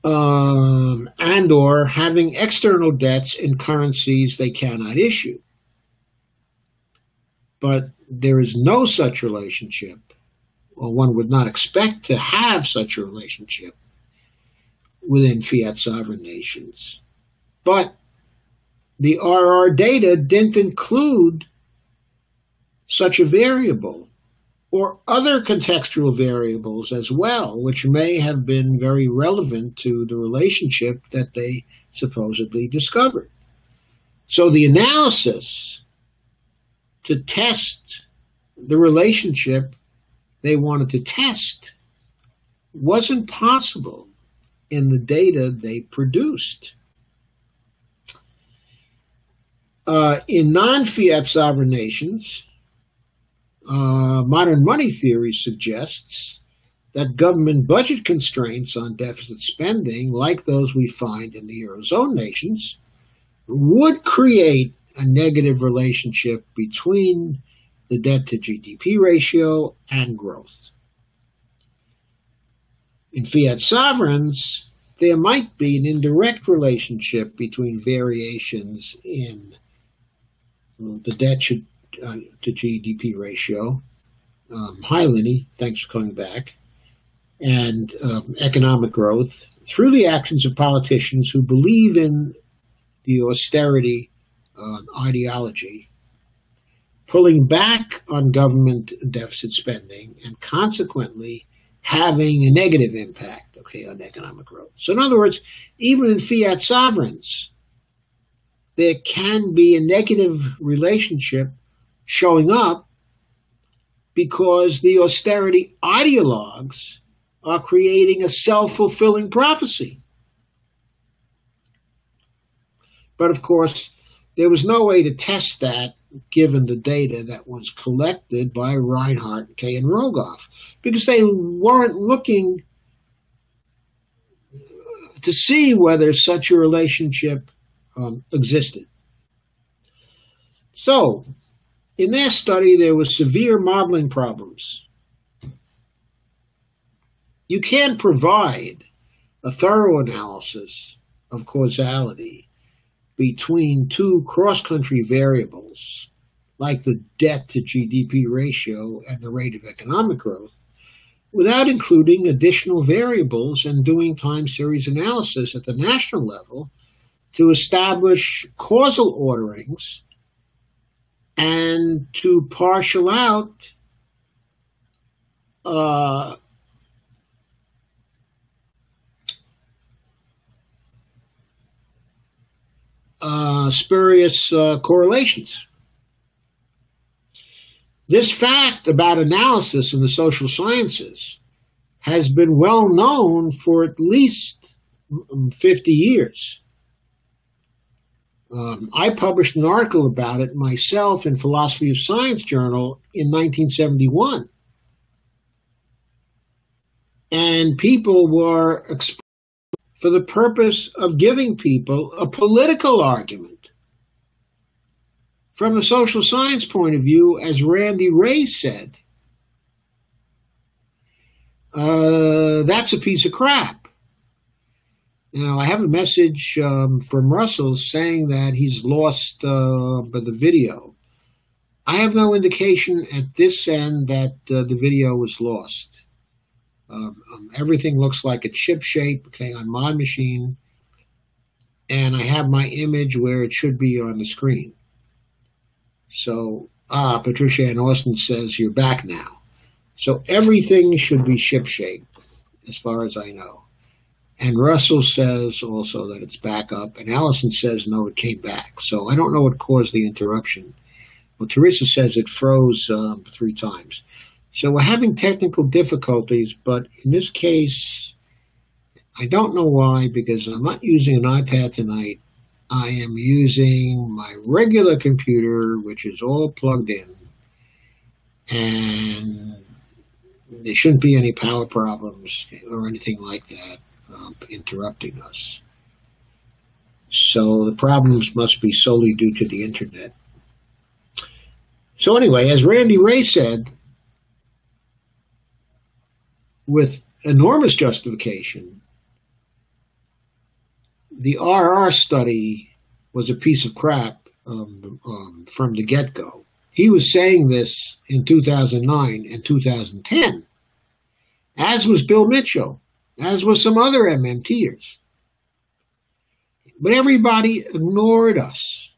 and or having external debts in currencies they cannot issue. But there is no such relationship, or one would not expect to have such a relationship within fiat sovereign nations. But the RR data didn't include such a variable or other contextual variables as well, which may have been very relevant to the relationship that they supposedly discovered. So the analysis to test the relationship they wanted to test wasn't possible in the data they produced. In non-fiat sovereign nations, modern money theory suggests that government budget constraints on deficit spending, like those we find in the Eurozone nations, would create a negative relationship between the debt to GDP ratio and growth. In fiat sovereigns, there might be an indirect relationship between variations in the debt to GDP ratio. Hi, Lenny. Thanks for coming back. And economic growth through the actions of politicians who believe in the austerity ideology, pulling back on government deficit spending and consequently having a negative impact, on economic growth. So in other words, even in fiat sovereigns, there can be a negative relationship showing up because the austerity ideologues are creating a self-fulfilling prophecy. But of course, there was no way to test that given the data that was collected by Reinhardt, and Rogoff, because they weren't looking to see whether such a relationship existed. So, in their study, there were severe modeling problems. You can't provide a thorough analysis of causality between two cross-country variables, like the debt to GDP ratio and the rate of economic growth, without including additional variables and doing time series analysis at the national level to establish causal orderings and to partial out spurious correlations. This fact about analysis in the social sciences has been well known for at least 50 years. I published an article about it myself in Philosophy of Science Journal in 1971. And people were for the purpose of giving people a political argument. From a social science point of view, as Randy Ray said, that's a piece of crap. Now, I have a message from Russell saying that he's lost the video. I have no indication at this end that the video was lost. Everything looks like it's ship shape, okay, on my machine, and I have my image where it should be on the screen. So, Patricia Ann Austin says you're back now. So everything should be ship shape, as far as I know. And Russell says also that it's back up, and Allison says no, it came back. So I don't know what caused the interruption. Well, Teresa says it froze 3 times. So we're having technical difficulties, but in this case, I don't know why, because I'm not using an iPad tonight. I am using my regular computer, which is all plugged in, and there shouldn't be any power problems or anything like that interrupting us. So the problems must be solely due to the internet. So anyway, as Randy Ray said, with enormous justification, the RR study was a piece of crap from the get-go. He was saying this in 2009 and 2010, as was Bill Mitchell, as was some other MMTers. But everybody ignored us.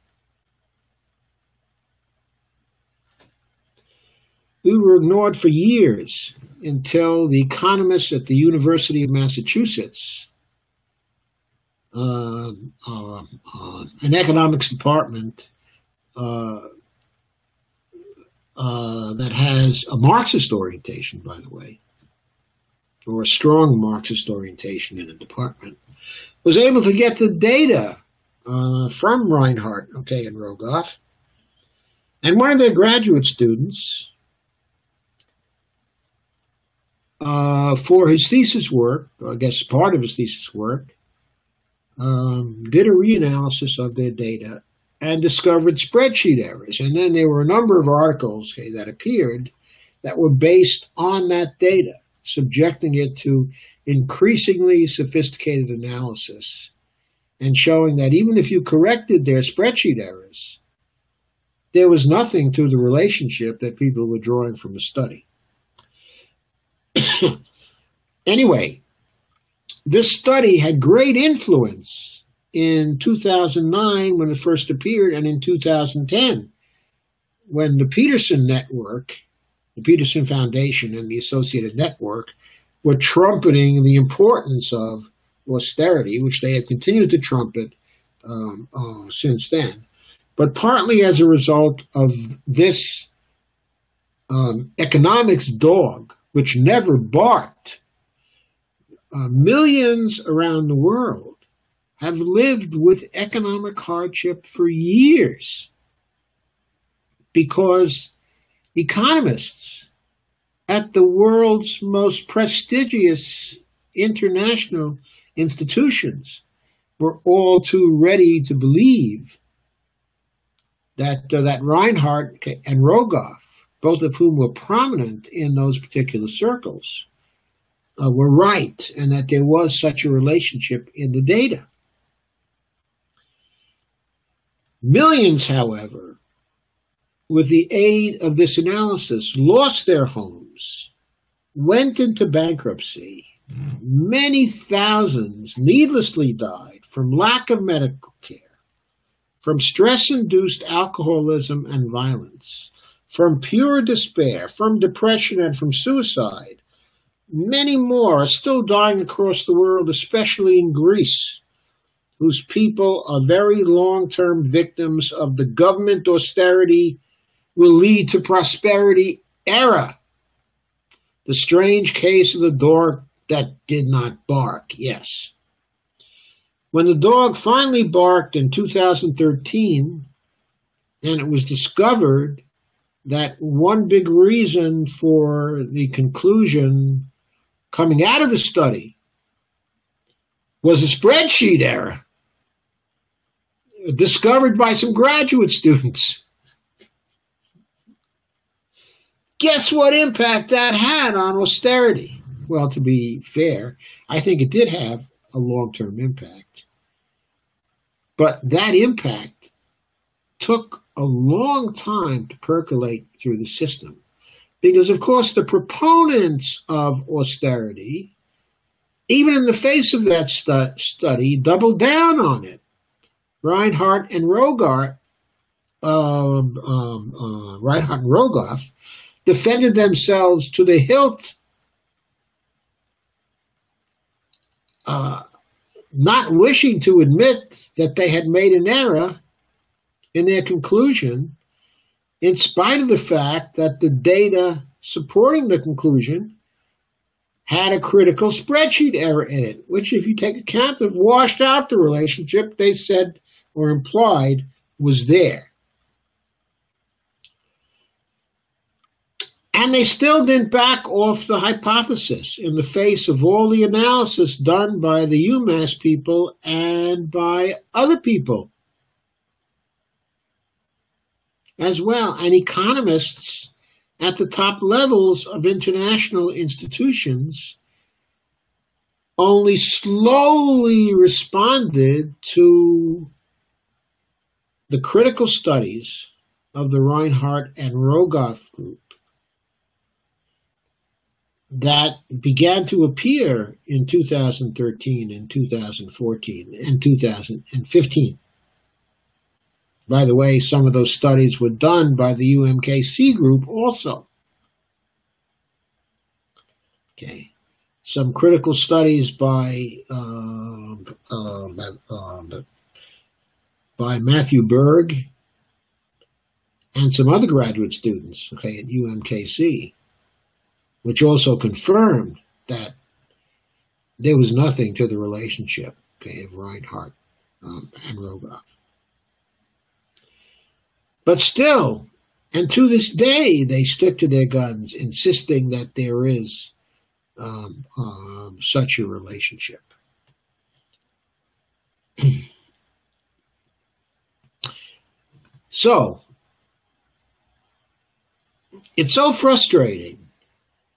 We were ignored for years until the economists at the University of Massachusetts, an economics department that has a Marxist orientation, by the way, or a strong Marxist orientation in the department, was able to get the data from Reinhardt, okay, and Rogoff. And one of their graduate students, for his thesis work, or I guess part of his thesis work, did a reanalysis of their data and discovered spreadsheet errors. And then there were a number of articles, okay, that appeared that were based on that data, subjecting it to increasingly sophisticated analysis and showing that even if you corrected their spreadsheet errors, there was nothing to the relationship that people were drawing from the study. Anyway, this study had great influence in 2009 when it first appeared, and in 2010 when the Peterson Network, the Peterson Foundation and the Associated Network were trumpeting the importance of austerity, which they have continued to trumpet since then, but partly as a result of this economics dog, which never barked. Millions around the world have lived with economic hardship for years because economists at the world's most prestigious international institutions were all too ready to believe that that Reinhardt and Rogoff, both of whom were prominent in those particular circles, were right, and that there was such a relationship in the data. Millions, however, with the aid of this analysis, lost their homes, went into bankruptcy. Many thousands needlessly died from lack of medical care, from stress-induced alcoholism and violence, from pure despair, from depression, and from suicide. Many more are still dying across the world, especially in Greece, whose people are very long-term victims of the government austerity will lead to prosperity era. The strange case of the dog that did not bark, yes. When the dog finally barked in 2013, and it was discovered that one big reason for the conclusion coming out of the study was a spreadsheet error discovered by some graduate students. Guess what impact that had on austerity? Well, to be fair, I think it did have a long-term impact. But that impact took a long time to percolate through the system. Because, of course, the proponents of austerity, even in the face of that study, doubled down on it. Reinhardt and Rogoff defended themselves to the hilt, not wishing to admit that they had made an error in their conclusion, in spite of the fact that the data supporting the conclusion had a critical spreadsheet error in it, which, if you take account of, washed out the relationship they said or implied was there. And they still didn't back off the hypothesis in the face of all the analysis done by the UMass people and by other people as well, and economists at the top levels of international institutions only slowly responded to the critical studies of the Reinhardt and Rogoff group that began to appear in 2013 and 2014 and 2015. By the way, some of those studies were done by the UMKC group also. Okay, some critical studies by Matthew Berg and some other graduate students, okay, at UMKC, which also confirmed that there was nothing to the relationship, okay, of Reinhardt and Rogoff. But still, and to this day, they stick to their guns, insisting that there is such a relationship. So, it's so frustrating,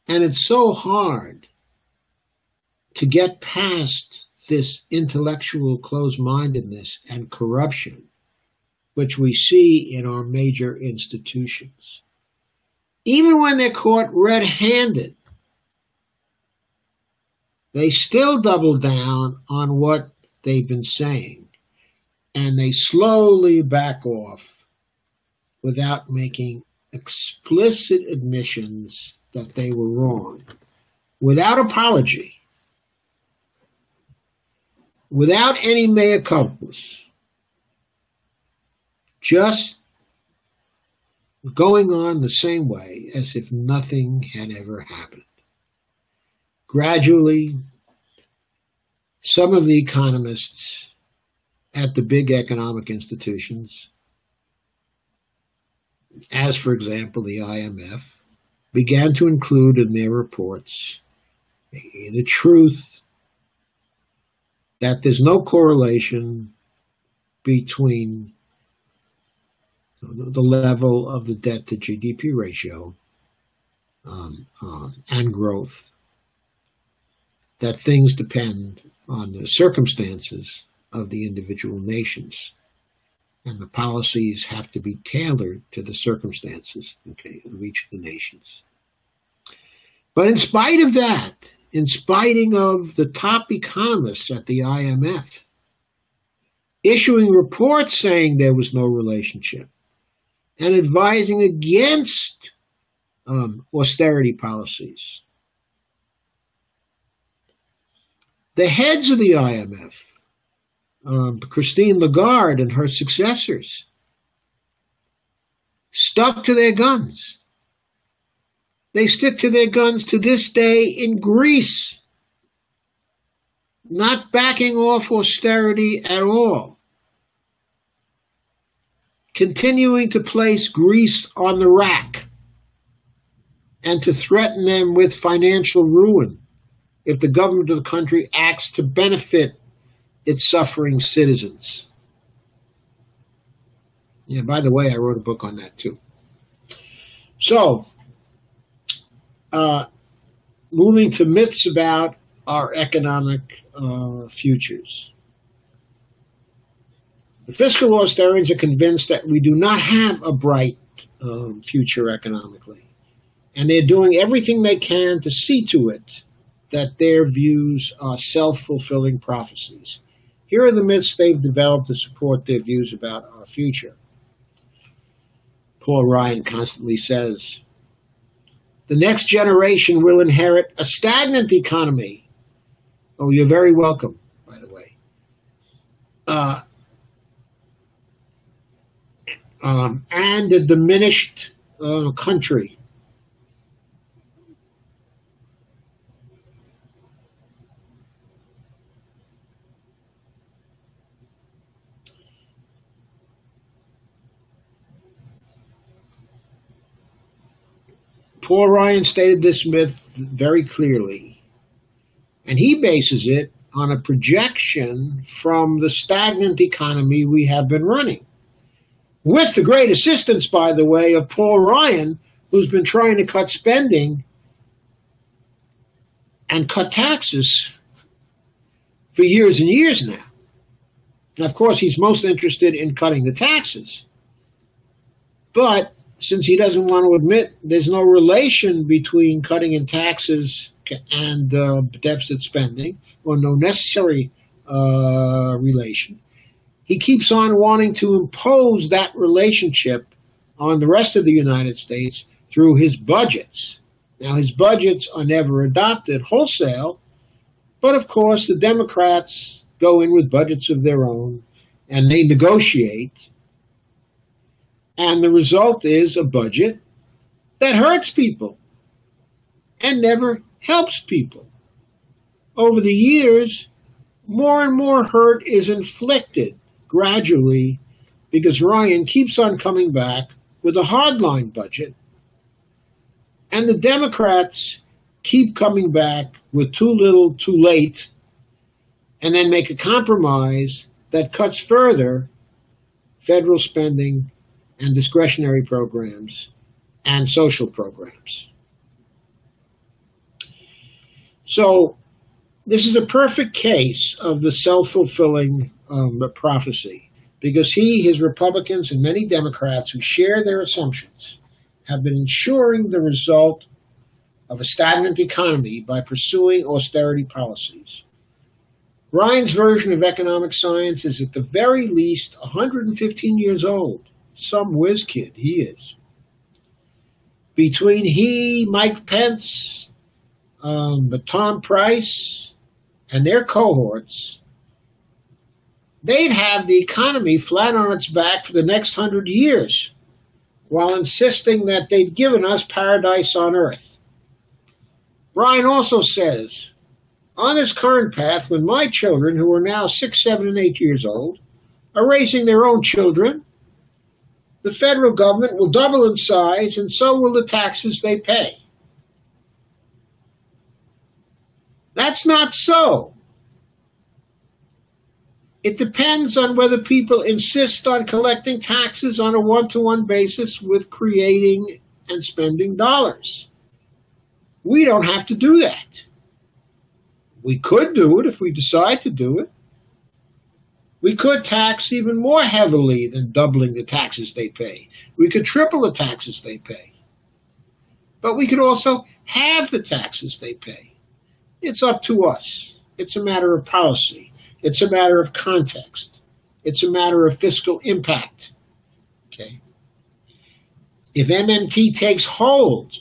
and it's so hard to get past this intellectual closed-mindedness and corruption which we see in our major institutions. Even when they're caught red-handed, they still double down on what they've been saying, and they slowly back off without making explicit admissions that they were wrong, without apology, without any mea culpas. Just going on the same way as if nothing had ever happened. Gradually, some of the economists at the big economic institutions, as for example the IMF, began to include in their reports the truth that there's no correlation between the level of the debt to GDP ratio and growth, that things depend on the circumstances of the individual nations, and the policies have to be tailored to the circumstances, okay, of each of the nations. But in spite of that, in spite of the top economists at the IMF issuing reports saying there was no relationship, and advising against austerity policies, the heads of the IMF, Christine Lagarde and her successors, stuck to their guns. They stick to their guns to this day in Greece, not backing off austerity at all, continuing to place Greece on the rack and to threaten them with financial ruin if the government of the country acts to benefit its suffering citizens. Yeah, by the way, I wrote a book on that too. So, moving to myths about our economic futures. The fiscal austerians are convinced that we do not have a bright future economically, and they're doing everything they can to see to it that their views are self-fulfilling prophecies. Here are the myths they've developed to support their views about our future. Paul Ryan constantly says, the next generation will inherit a stagnant economy. Oh, you're very welcome, by the way. And a diminished country. Paul Ryan stated this myth very clearly, and he bases it on a projection from the stagnant economy we have been running, with the great assistance, by the way, of Paul Ryan, who's been trying to cut spending and cut taxes for years and years now. And of course, he's most interested in cutting the taxes. But since he doesn't want to admit there's no relation between cutting in taxes and deficit spending, or no necessary relation, he keeps on wanting to impose that relationship on the rest of the United States through his budgets. Now, his budgets are never adopted wholesale, but of course the Democrats go in with budgets of their own and they negotiate. And the result is a budget that hurts people and never helps people. Over the years, more and more hurt is inflicted gradually because Ryan keeps on coming back with a hardline budget, and the Democrats keep coming back with too little, too late, and then make a compromise that cuts further federal spending and discretionary programs and social programs. So this is a perfect case of the self-fulfilling prophecy, because his Republicans, and many Democrats who share their assumptions have been ensuring the result of a stagnant economy by pursuing austerity policies. Ryan's version of economic science is at the very least 115 years old. Some whiz kid he is. Between he, Mike Pence, Tom Price, and their cohorts, they'd have the economy flat on its back for the next 100 years, while insisting that they'd given us paradise on earth. Ryan also says, on this current path, when my children, who are now 6, 7, and 8 years old, are raising their own children, the federal government will double in size, and so will the taxes they pay. That's not so. It depends on whether people insist on collecting taxes on a one-to-one basis with creating and spending dollars. We don't have to do that. We could do it if we decide to do it. We could tax even more heavily than doubling the taxes they pay. We could triple the taxes they pay. But we could also halve the taxes they pay. It's up to us. It's a matter of policy. It's a matter of context. It's a matter of fiscal impact. Okay? If MMT takes hold,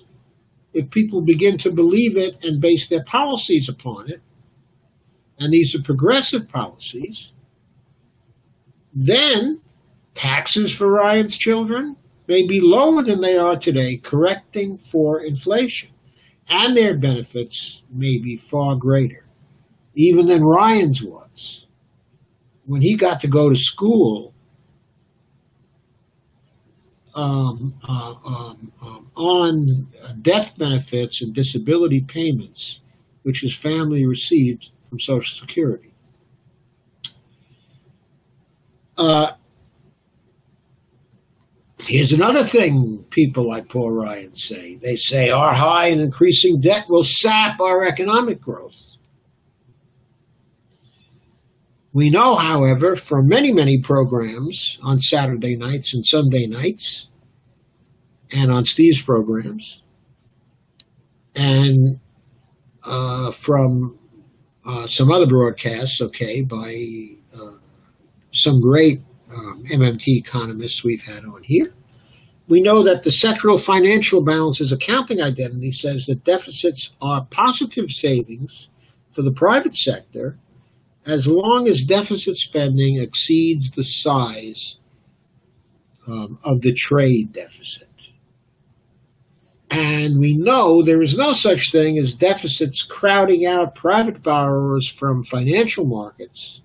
if people begin to believe it and base their policies upon it, and these are progressive policies, then taxes for Ryan's children may be lower than they are today, correcting for inflation, and their benefits may be far greater, even than Ryan's was. When he got to go to school on death benefits and disability payments, which his family received from Social Security. Here's another thing people like Paul Ryan say. They say our high and increasing debt will sap our economic growth. We know, however, from many, many programs on Saturday nights and Sunday nights, and on Steve's programs, and from some other broadcasts, okay, by some great MMT economists we've had on here. We know that the sectoral financial balances accounting identity says that deficits are positive savings for the private sector as long as deficit spending exceeds the size of the trade deficit. And we know there is no such thing as deficits crowding out private borrowers from financial markets,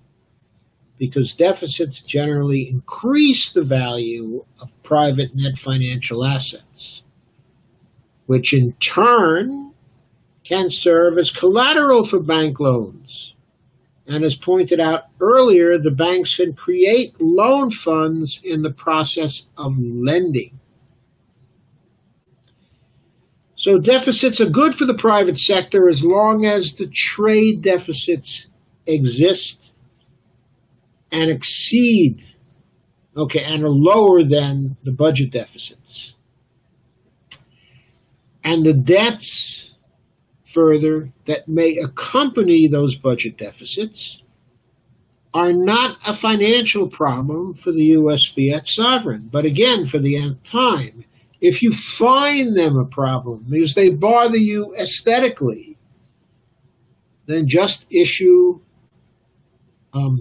because deficits generally increase the value of private net financial assets, which in turn can serve as collateral for bank loans. And as pointed out earlier, the banks can create loan funds in the process of lending. So deficits are good for the private sector as long as the trade deficits exist and exceed, and are lower than the budget deficits. And the debts, further, that may accompany those budget deficits are not a financial problem for the U.S. fiat sovereign. But again, for the nth time, if you find them a problem because they bother you aesthetically, then just issue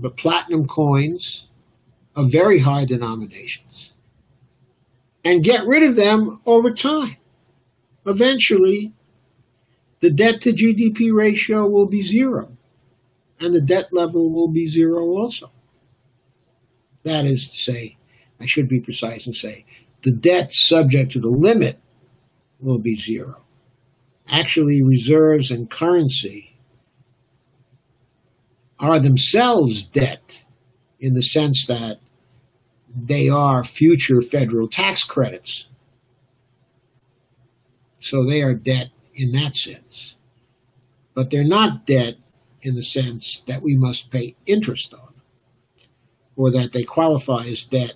the platinum coins of very high denominations and get rid of them over time. Eventually, the debt to GDP ratio will be zero, and the debt level will be zero also. That is to say, I should be precise and say, the debt subject to the limit will be zero. Actually, reserves and currency are themselves debt in the sense that they are future federal tax credits. So they are debt in that sense. But they're not debt in the sense that we must pay interest on, or that they qualify as debt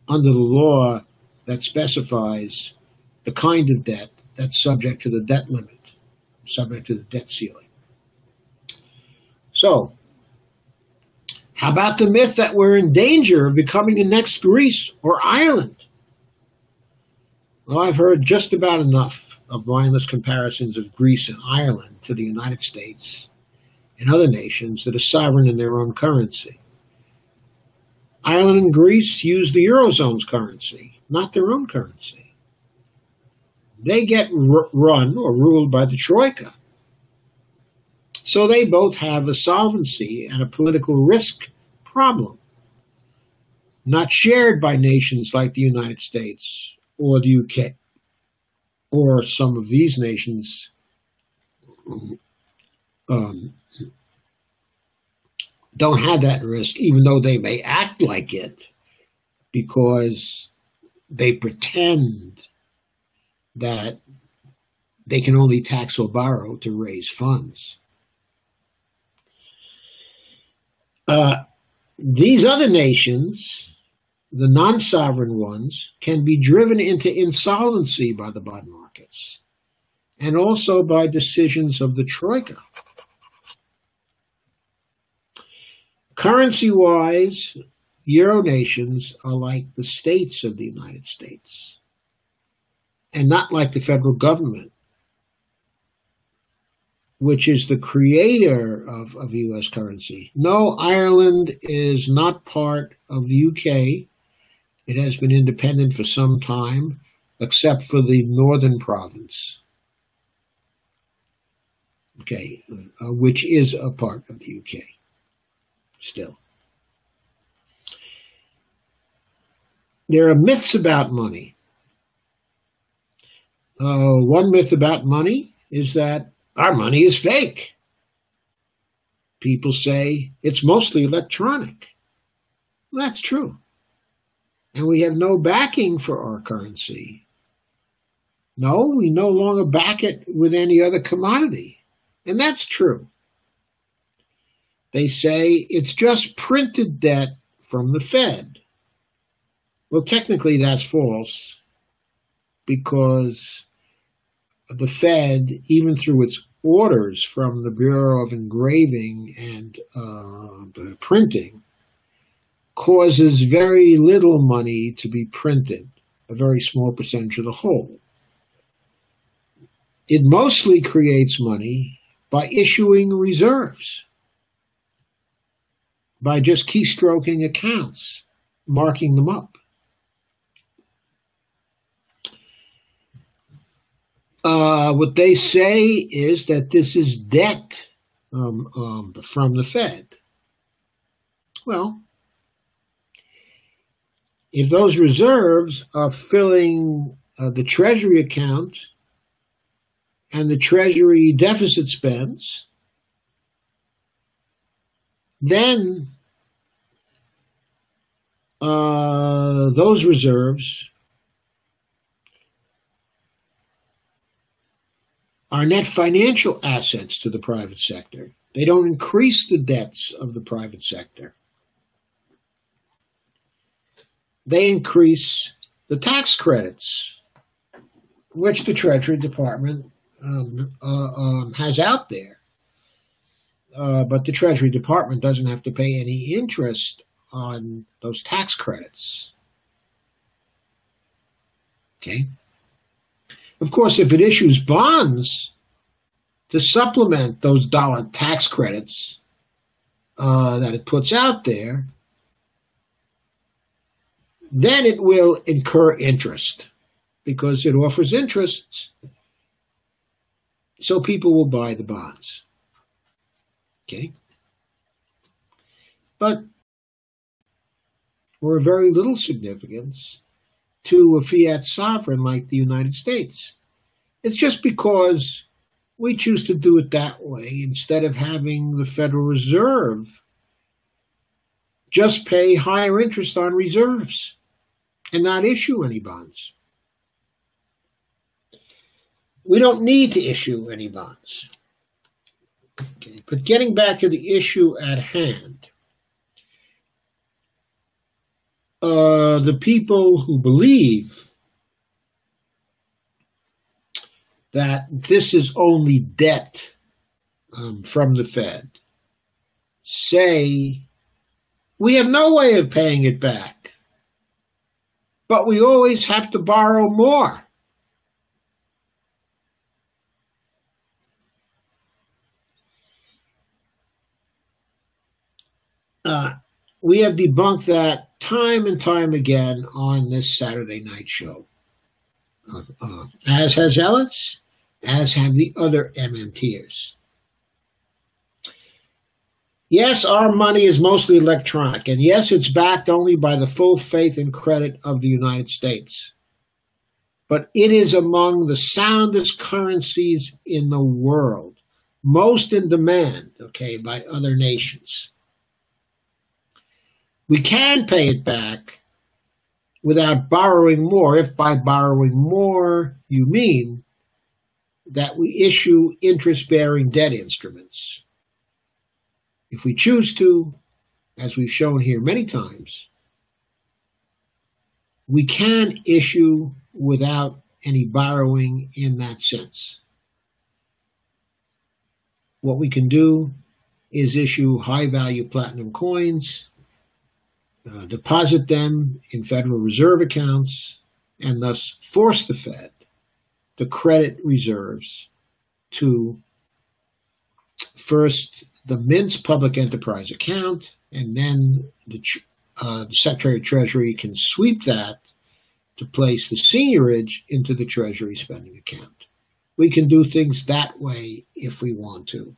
under the law that specifies the kind of debt that's subject to the debt limit, subject to the debt ceiling. So, how about the myth that we're in danger of becoming the next Greece or Ireland? Well, I've heard just about enough of mindless comparisons of Greece and Ireland to the United States and other nations that are sovereign in their own currency. Ireland and Greece use the Eurozone's currency, not their own currency. They get run or ruled by the Troika. So they both have a solvency and a political risk problem, not shared by nations like the United States or the UK, or some of these nations don't have that risk, even though they may act like it, because they pretend that they can only tax or borrow to raise funds. These other nations, the non-sovereign ones, can be driven into insolvency by the bond markets and also by decisions of the Troika. Currency-wise, Euro nations are like the states of the United States and not like the federal government, which is the creator of U.S. currency. No, Ireland is not part of the UK. It has been independent for some time, except for the northern province, which is a part of the UK still. There are myths about money. One myth about money is that our money is fake. People say it's mostly electronic. Well, that's true. And we have no backing for our currency. No, we no longer back it with any other commodity. And that's true. They say it's just printed debt from the Fed. Well, technically that's false, because the Fed, even through its orders from the Bureau of Engraving and Printing, causes very little money to be printed, a very small percentage of the whole. It mostly creates money by issuing reserves, by just keystroking accounts, marking them up. What they say is that this is debt from the Fed. Well, if those reserves are filling the Treasury account and the Treasury deficit spends, then those reserves are net financial assets to the private sector. They don't increase the debts of the private sector. They increase the tax credits, which the Treasury Department has out there. But the Treasury Department doesn't have to pay any interest on those tax credits. Okay? Of course, if it issues bonds to supplement those dollar tax credits that it puts out there, then it will incur interest, because it offers interest, so people will buy the bonds. Okay? But we're of very little significance to a fiat sovereign like the United States. It's just because we choose to do it that way instead of having the Federal Reserve just pay higher interest on reserves and not issue any bonds. We don't need to issue any bonds. Okay, but getting back to the issue at hand, the people who believe that this is only debt from the Fed say we have no way of paying it back, but we always have to borrow more. We have debunked that time and time again on this Saturday night show, as has Ellis, as have the other MMTers. Yes, our money is mostly electronic, and yes, it's backed only by the full faith and credit of the United States. But it is among the soundest currencies in the world, most in demand, okay, by other nations. We can pay it back without borrowing more, if by borrowing more you mean that we issue interest-bearing debt instruments. If we choose to, as we've shown here many times, we can issue without any borrowing in that sense. What we can do is issue high-value platinum coins, deposit them in Federal Reserve accounts, and thus force the Fed to credit reserves to first the Mint's public enterprise account, and then the Secretary of Treasury can sweep that to place the seigniorage into the Treasury spending account. We can do things that way if we want to,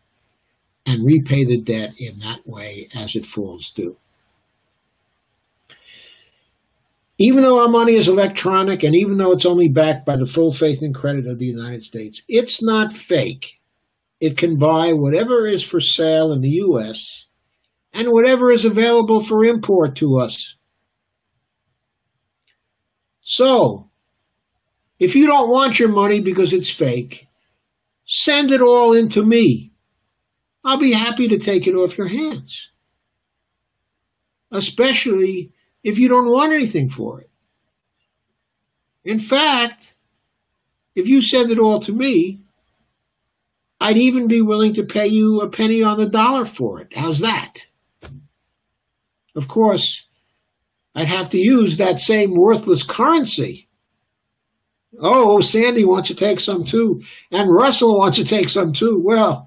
and repay the debt in that way as it falls due. Even though our money is electronic, and even though it's only backed by the full faith and credit of the United States, it's not fake. It can buy whatever is for sale in the U.S. and whatever is available for import to us. So, if you don't want your money because it's fake, send it all in to me. I'll be happy to take it off your hands, especially if you don't want anything for it. In fact, if you send it all to me, I'd even be willing to pay you a penny on the dollar for it. How's that? Of course, I'd have to use that same worthless currency. Oh, Sandy wants to take some too, and Russell wants to take some too. Well,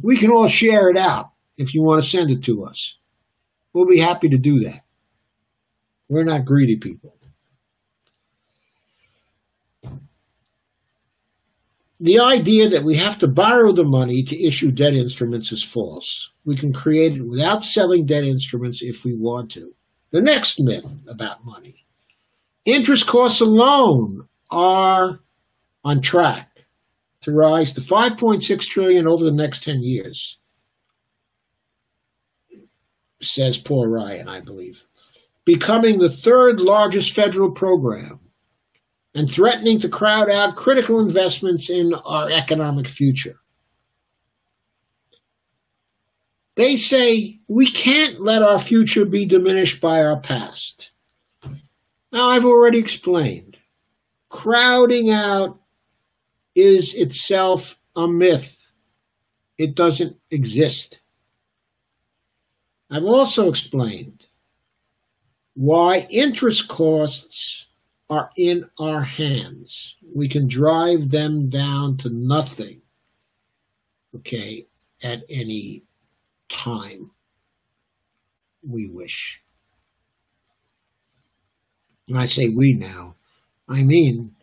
we can all share it out if you want to send it to us. We'll be happy to do that. We're not greedy people. The idea that we have to borrow the money to issue debt instruments is false. We can create it without selling debt instruments if we want to. The next myth about money. Interest costs alone are on track to rise to $5.6 trillion over the next 10 years, says Paul Ryan, I believe, becoming the third largest federal program and threatening to crowd out critical investments in our economic future. They say we can't let our future be diminished by our past. Now, I've already explained. Crowding out is itself a myth. It doesn't exist. I've also explained why interest costs are in our hands. We can drive them down to nothing, okay, at any time we wish. When I say we now, I mean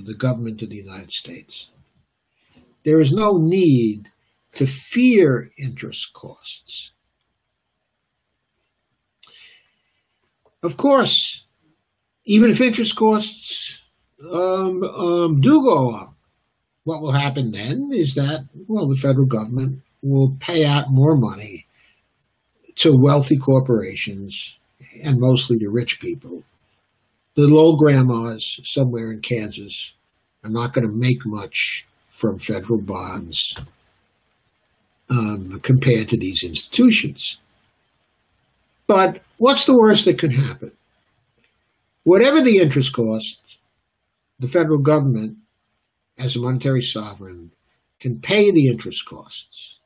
the government of the United States. There is no need to fear interest costs. Of course, even if interest costs do go up, what will happen then is that, well, the federal government will pay out more money to wealthy corporations and mostly to rich people. The little old grandmas somewhere in Kansas are not going to make much from federal bonds compared to these institutions. But what's the worst that can happen? Whatever the interest costs, the federal government, as a monetary sovereign, can pay the interest costs.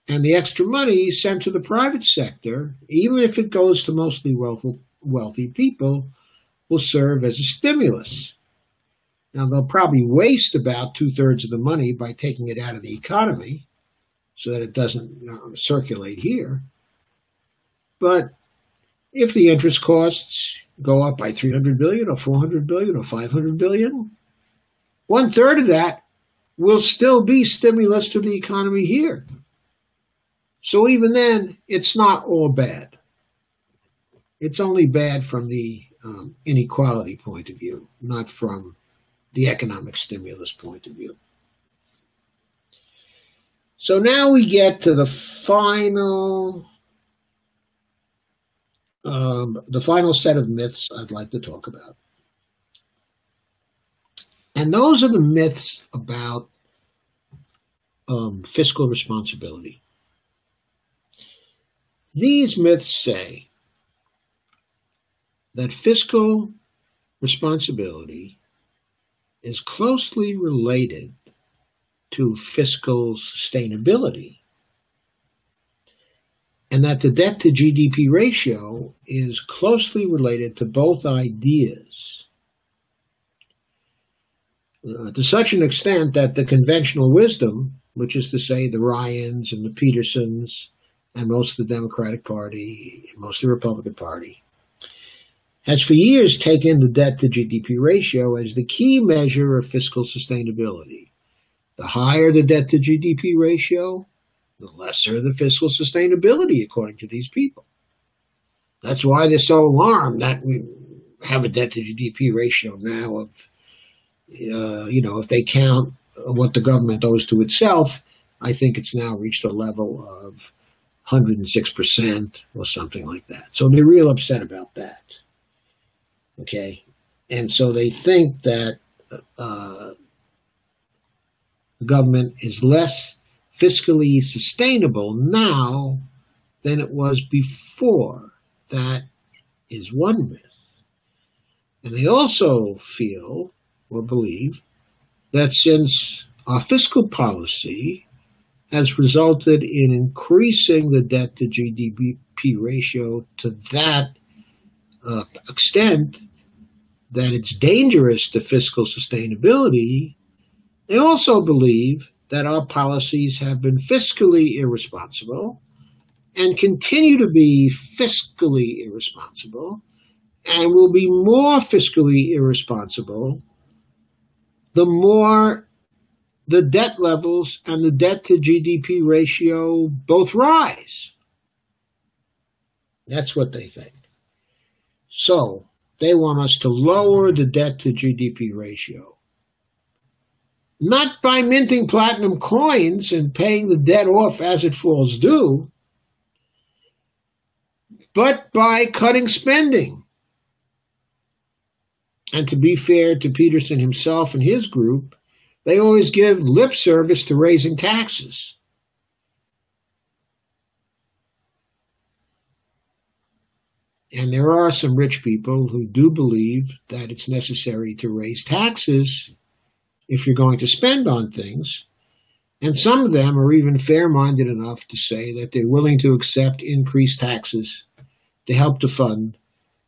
And the extra money sent to the private sector, even if it goes to mostly wealthy people, will serve as a stimulus. Now, they'll probably waste about 2/3 of the money by taking it out of the economy so that it doesn't circulate here. But if the interest costs go up by $300 billion or $400 billion or $500 billion, 1/3 of that will still be stimulus to the economy here. So even then, it's not all bad. It's only bad from the inequality point of view, not from the economic stimulus point of view. So now we get to the final set of myths I'd like to talk about. And those are the myths about fiscal responsibility. These myths say that fiscal responsibility is closely related to fiscal sustainability, and that the debt to GDP ratio is closely related to both ideas, to such an extent that the conventional wisdom, which is to say the Ryans and the Petersons and most of the Democratic Party and most of the Republican Party, has for years taken the debt to GDP ratio as the key measure of fiscal sustainability. The higher the debt to GDP ratio, the lesser the fiscal sustainability, according to these people. That's why they're so alarmed that we have a debt to GDP ratio now of, if they count what the government owes to itself, I think it's now reached a level of 106% or something like that. So they're real upset about that. Okay? And so they think that the government is less fiscally sustainable now than it was before. That is one myth. And they also feel or believe that since our fiscal policy has resulted in increasing the debt to GDP ratio to that extent that it's dangerous to fiscal sustainability, they also believe that our policies have been fiscally irresponsible and continue to be fiscally irresponsible and will be more fiscally irresponsible the more the debt levels and the debt to GDP ratio both rise. That's what they think. So they want us to lower the debt to GDP ratio. Not by minting platinum coins and paying the debt off as it falls due, but by cutting spending. And to be fair to Peterson himself and his group, they always give lip service to raising taxes. And there are some rich people who do believe that it's necessary to raise taxes if you're going to spend on things. And some of them are even fair-minded enough to say that they're willing to accept increased taxes to help to fund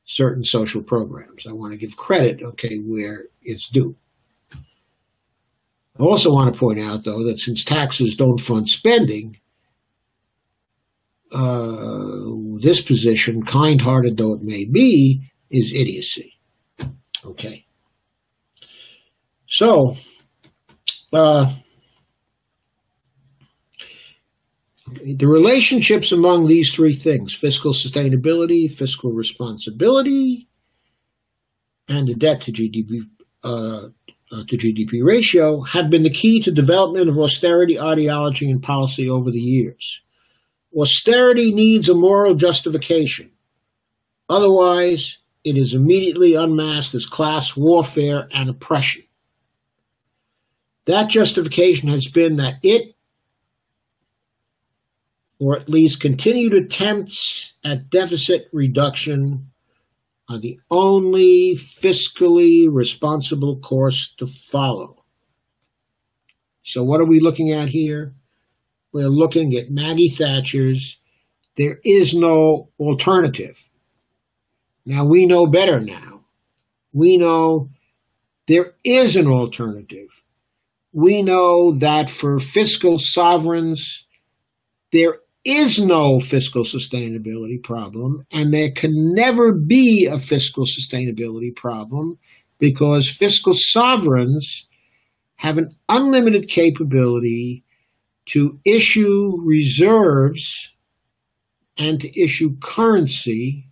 certain social programs. I want to give credit, where it's due. I also want to point out, though, that since taxes don't fund spending, this position, kind-hearted though it may be, is idiocy. Okay. So, the relationships among these three things, fiscal sustainability, fiscal responsibility, and the debt to GDP ratio, have been the key to development of austerity ideology and policy over the years. Austerity needs a moral justification. Otherwise, it is immediately unmasked as class warfare and oppression. That justification has been that it, or at least continued attempts at deficit reduction, are the only fiscally responsible course to follow. So what are we looking at here? We're looking at Maggie Thatcher's "there is no alternative." Now, we know better now. We know there is an alternative. We know that for fiscal sovereigns, there is no fiscal sustainability problem, and there can never be a fiscal sustainability problem because fiscal sovereigns have an unlimited capability to issue reserves and to issue currency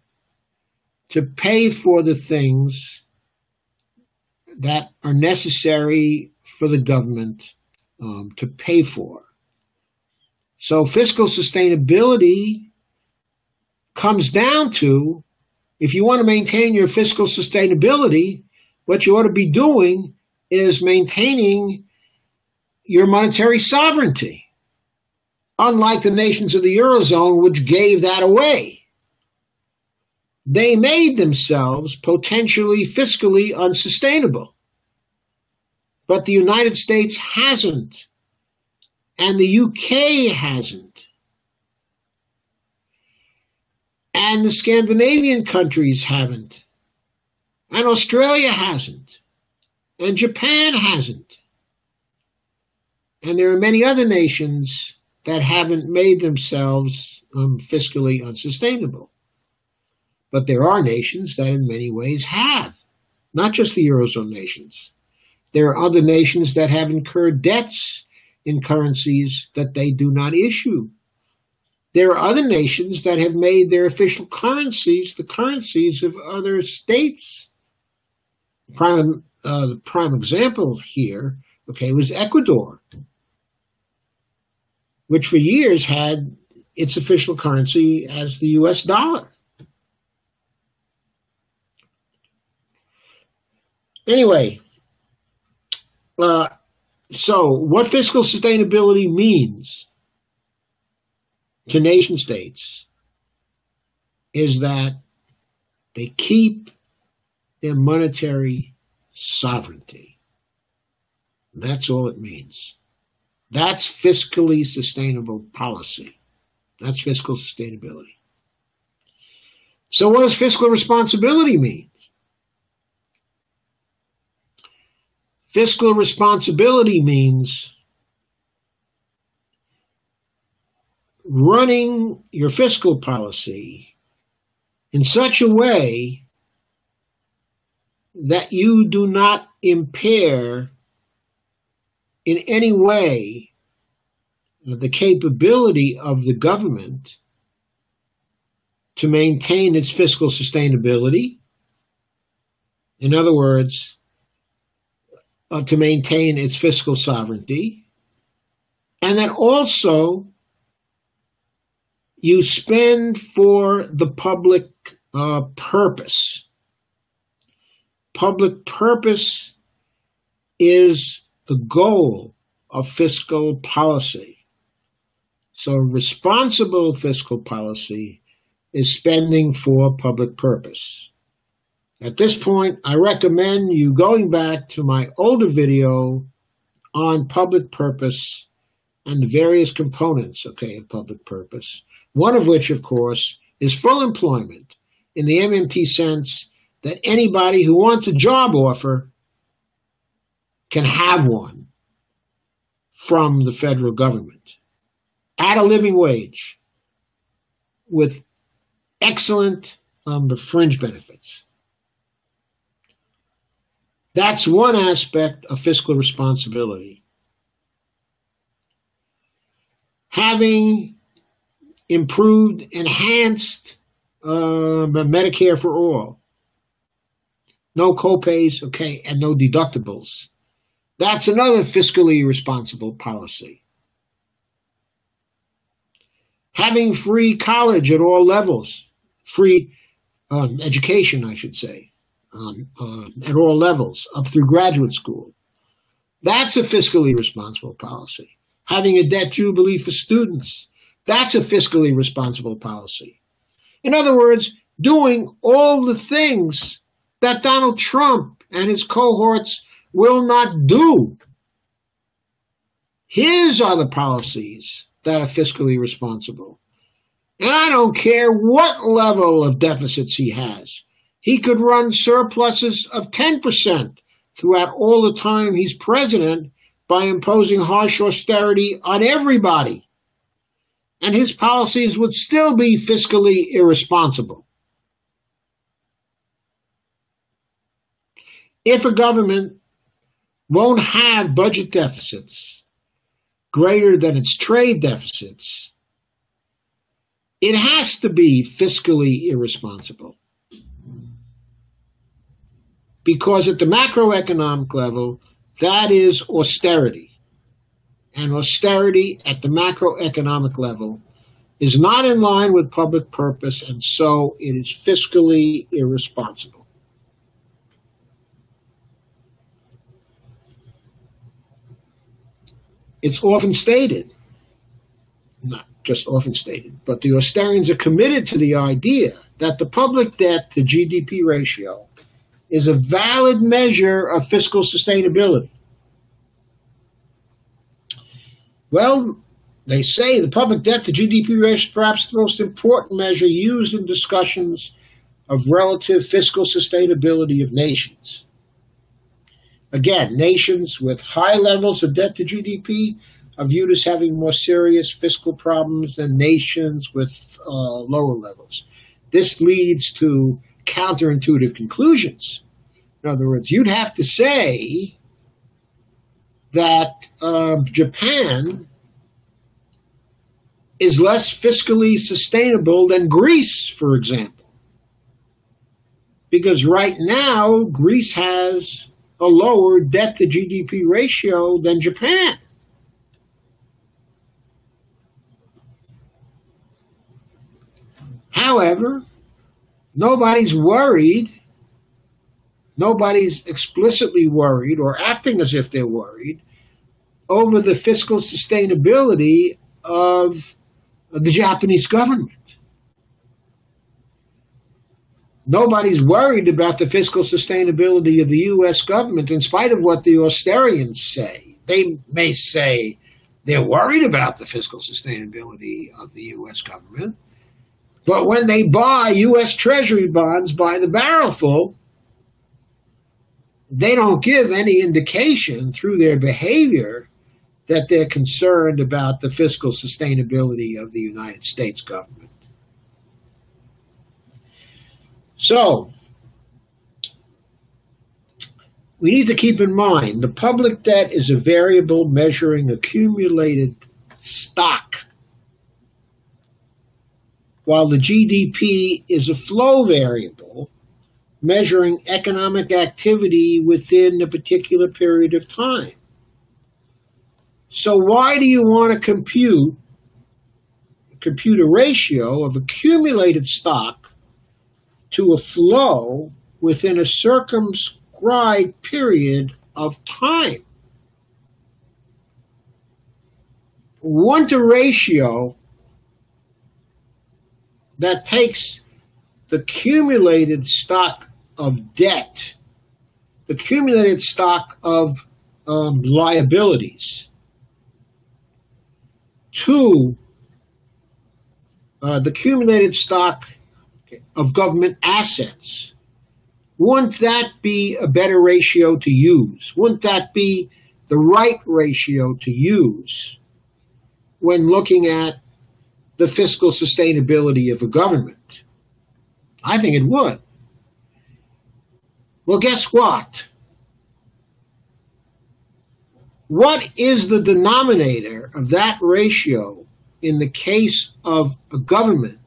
to pay for the things that are necessary for the government to pay for. So fiscal sustainability comes down to, if you want to maintain your fiscal sustainability, what you ought to be doing is maintaining your monetary sovereignty, unlike the nations of the Eurozone, which gave that away. They made themselves potentially fiscally unsustainable. But the United States hasn't, and the UK hasn't, and the Scandinavian countries haven't, and Australia hasn't, and Japan hasn't. And there are many other nations that haven't made themselves fiscally unsustainable. But there are nations that in many ways have, not just the Eurozone nations. There are other nations that have incurred debts in currencies that they do not issue. There are other nations that have made their official currencies the currencies of other states. The prime example here, was Ecuador, which for years had its official currency as the US dollar. Anyway, so what fiscal sustainability means to nation states is that they keep their monetary sovereignty. That's all it means. That's fiscally sustainable policy. That's fiscal sustainability. So what does fiscal responsibility mean? Fiscal responsibility means running your fiscal policy in such a way that you do not impair in any way the capability of the government to maintain its fiscal sustainability. In other words, to maintain its fiscal sovereignty, and that also you spend for the public purpose. Public purpose is the goal of fiscal policy. So responsible fiscal policy is spending for public purpose. At this point, I recommend you going back to my older video on public purpose and the various components, of public purpose. One of which, of course, is full employment in the MMT sense that anybody who wants a job offer can have one from the federal government at a living wage with excellent fringe benefits. That's one aspect of fiscal responsibility. Having improved, enhanced Medicare for all. No co-pays, and no deductibles. That's another fiscally responsible policy. Having free college at all levels, free education, I should say, at all levels, up through graduate school. That's a fiscally responsible policy. Having a debt jubilee for students, that's a fiscally responsible policy. In other words, doing all the things that Donald Trump and his cohorts will not do. His are the policies that are fiscally responsible. And I don't care what level of deficits he has. He could run surpluses of 10% throughout all the time he's president by imposing harsh austerity on everybody. And his policies would still be fiscally irresponsible. If a government won't have budget deficits greater than its trade deficits, it has to be fiscally irresponsible. Because at the macroeconomic level, that is austerity. And austerity at the macroeconomic level is not in line with public purpose, and so it is fiscally irresponsible. It's often stated, not just often stated, but the Austerians are committed to the idea that the public debt to GDP ratio is a valid measure of fiscal sustainability. Well, they say the public debt to GDP ratio is perhaps the most important measure used in discussions of relative fiscal sustainability of nations. Again, nations with high levels of debt to GDP are viewed as having more serious fiscal problems than nations with lower levels. This leads to counterintuitive conclusions. In other words, you'd have to say that Japan is less fiscally sustainable than Greece, for example. Because right now, Greece has a lower debt to GDP ratio than Japan. However, nobody's worried, nobody's explicitly worried or acting as if they're worried over the fiscal sustainability of the Japanese government. Nobody's worried about the fiscal sustainability of the U.S. government, in spite of what the Austerians say. They may say they're worried about the fiscal sustainability of the U.S. government, but when they buy U.S. Treasury bonds by the barrelful, they don't give any indication through their behavior that they're concerned about the fiscal sustainability of the United States government. So, we need to keep in mind the public debt is a variable measuring accumulated stock, while the GDP is a flow variable measuring economic activity within a particular period of time. So why do you want to compute a ratio of accumulated stock to a flow within a circumscribed period of time? Want a ratio that takes the accumulated stock of debt, the accumulated stock of liabilities, to the accumulated stock of government assets. Wouldn't that be a better ratio to use? Wouldn't that be the right ratio to use when looking at the fiscal sustainability of a government? I think it would. Well, guess what? What is the denominator of that ratio in the case of a government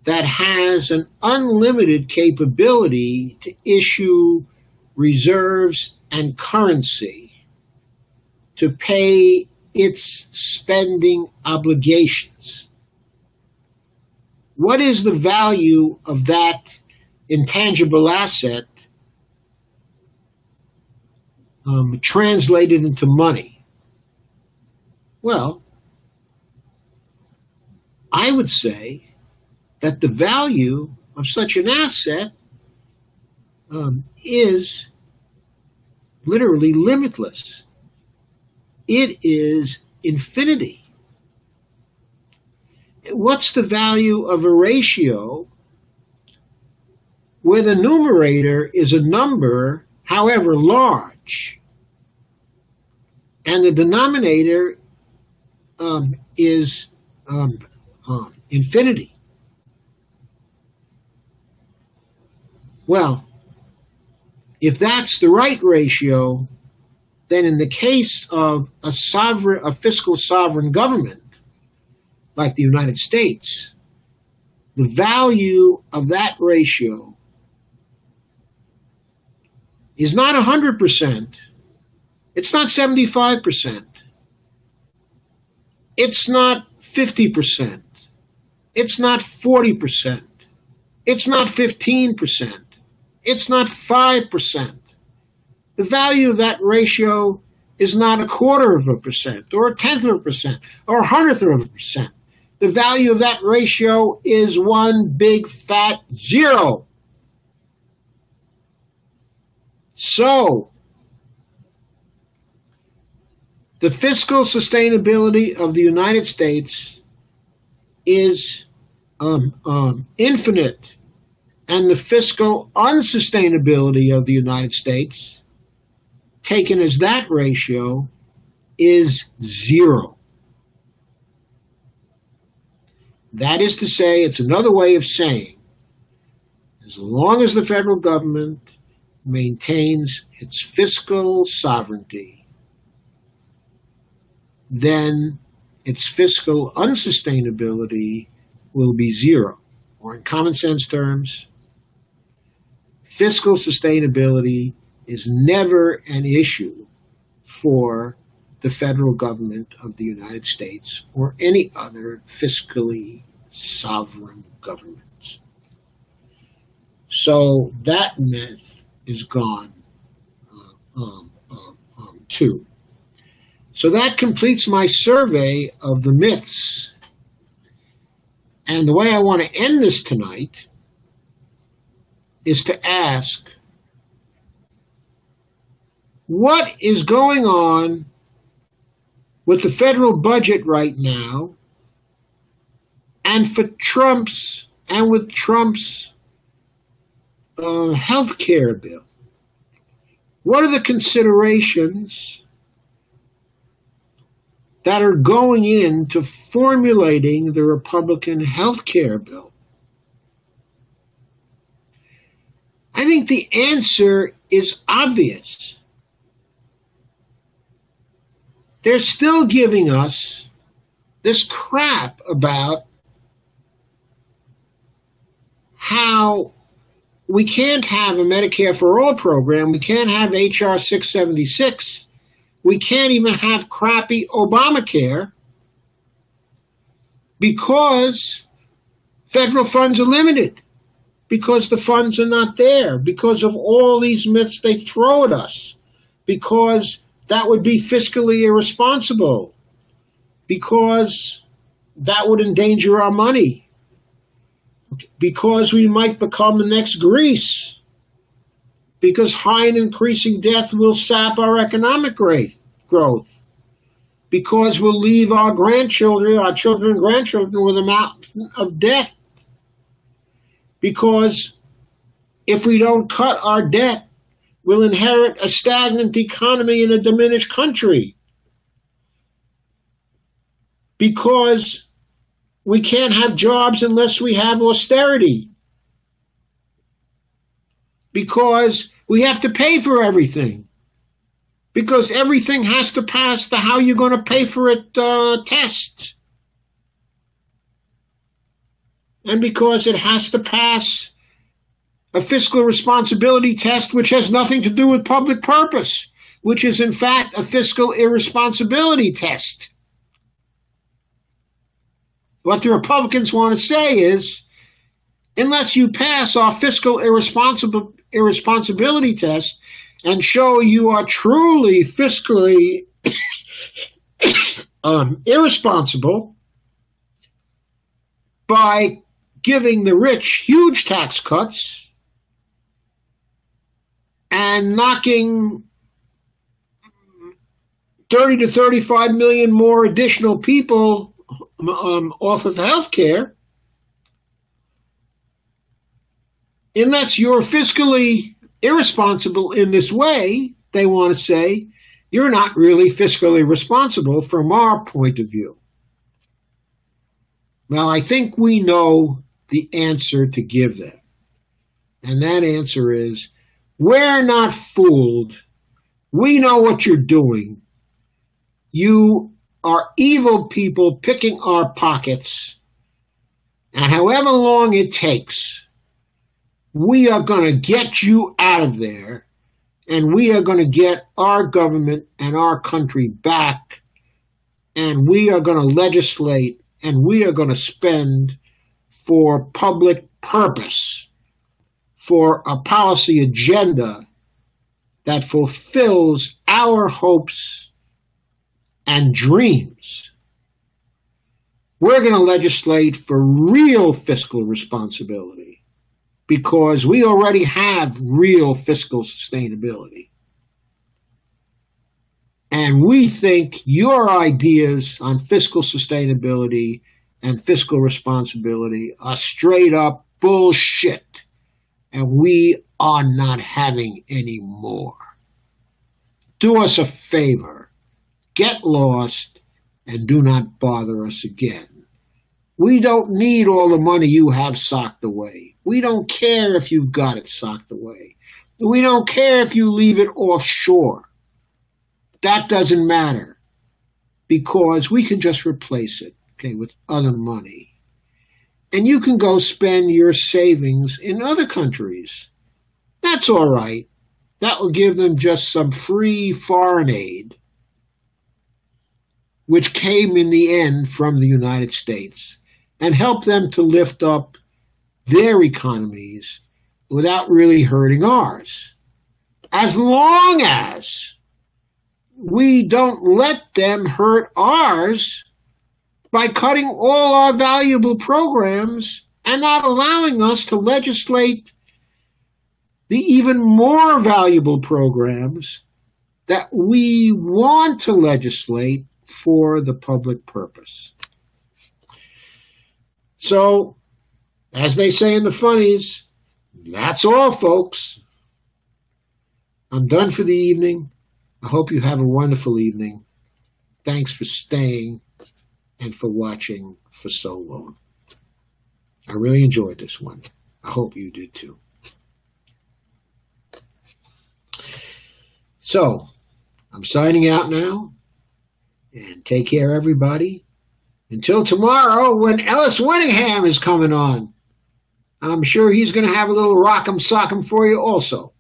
that has an unlimited capability to issue reserves and currency to pay its spending obligations? What is the value of that intangible asset translated into money? Well, I would say that the value of such an asset is literally limitless. It is infinity. What's the value of a ratio where the numerator is a number, however large, and the denominator is infinity? Well, if that's the right ratio, then in the case of a fiscal sovereign government like the United States, the value of that ratio is not 100%. It's not 75%. It's not 50%. It's not 40%. It's not 15%. It's not 5%. The value of that ratio is not 1/4%, or 1/10%, or 100%. The value of that ratio is one big fat zero. So, the fiscal sustainability of the United States is infinite, and the fiscal unsustainability of the United States, taken as that ratio, is zero. That is to say, it's another way of saying, as long as the federal government maintains its fiscal sovereignty, then its fiscal unsustainability will be zero. Or in common sense terms, fiscal sustainability is never an issue for the federal government of the United States or any other fiscally sovereign government. So that myth is gone too. So that completes my survey of the myths. And the way I want to end this tonight is to ask, what is going on with the federal budget right now and with Trump's health care bill? What are the considerations that are going into formulating the Republican health care bill? I think the answer is obvious. They're still giving us this crap about how we can't have a Medicare for All program, we can't have H.R. 676, we can't even have crappy Obamacare because federal funds are limited, because the funds are not there, because of all these myths they throw at us, because that would be fiscally irresponsible, because that would endanger our money, because we might become the next Greece, because high and increasing death will sap our economic growth, because we'll leave our grandchildren, our children and grandchildren with a mountain of debt, because if we don't cut our debt, we'll inherit a stagnant economy in a diminished country, because we can't have jobs unless we have austerity, because we have to pay for everything, because everything has to pass the how you're going to pay for it test, and because it has to pass a fiscal responsibility test, which has nothing to do with public purpose, which is in fact a fiscal irresponsibility test. What the Republicans want to say is, unless you pass our fiscal irresponsibility test and show you are truly fiscally irresponsible by giving the rich huge tax cuts and knocking 30 to 35 million more additional people off of health care, unless you're fiscally irresponsible in this way, they want to say, you're not really fiscally responsible from our point of view. Well, I think we know the answer to give them. And that answer is, we're not fooled. We know what you're doing. You are evil people picking our pockets. And however long it takes, we are going to get you out of there. And we are going to get our government and our country back. And we are going to legislate and we are going to spend for public purpose, for a policy agenda that fulfills our hopes and dreams. We're going to legislate for real fiscal responsibility because we already have real fiscal sustainability. And we think your ideas on fiscal sustainability and fiscal responsibility are straight up bullshit. And we are not having any more. Do us a favor. Get lost and do not bother us again. We don't need all the money you have socked away. We don't care if you've got it socked away. We don't care if you leave it offshore. That doesn't matter because we can just replace it, okay, with other money. And you can go spend your savings in other countries. That's all right. That will give them just some free foreign aid, which came in the end from the United States, and help them to lift up their economies without really hurting ours. As long as we don't let them hurt ours by cutting all our valuable programs and not allowing us to legislate the even more valuable programs that we want to legislate for the public purpose. So, as they say in the funnies, that's all, folks. I'm done for the evening. I hope you have a wonderful evening. Thanks for staying and for watching for so long. I really enjoyed this one. I hope you did too. So, I'm signing out now. And take care, everybody. Until tomorrow, when Ellis Winningham is coming on. I'm sure he's going to have a little rock'em sock'em for you also.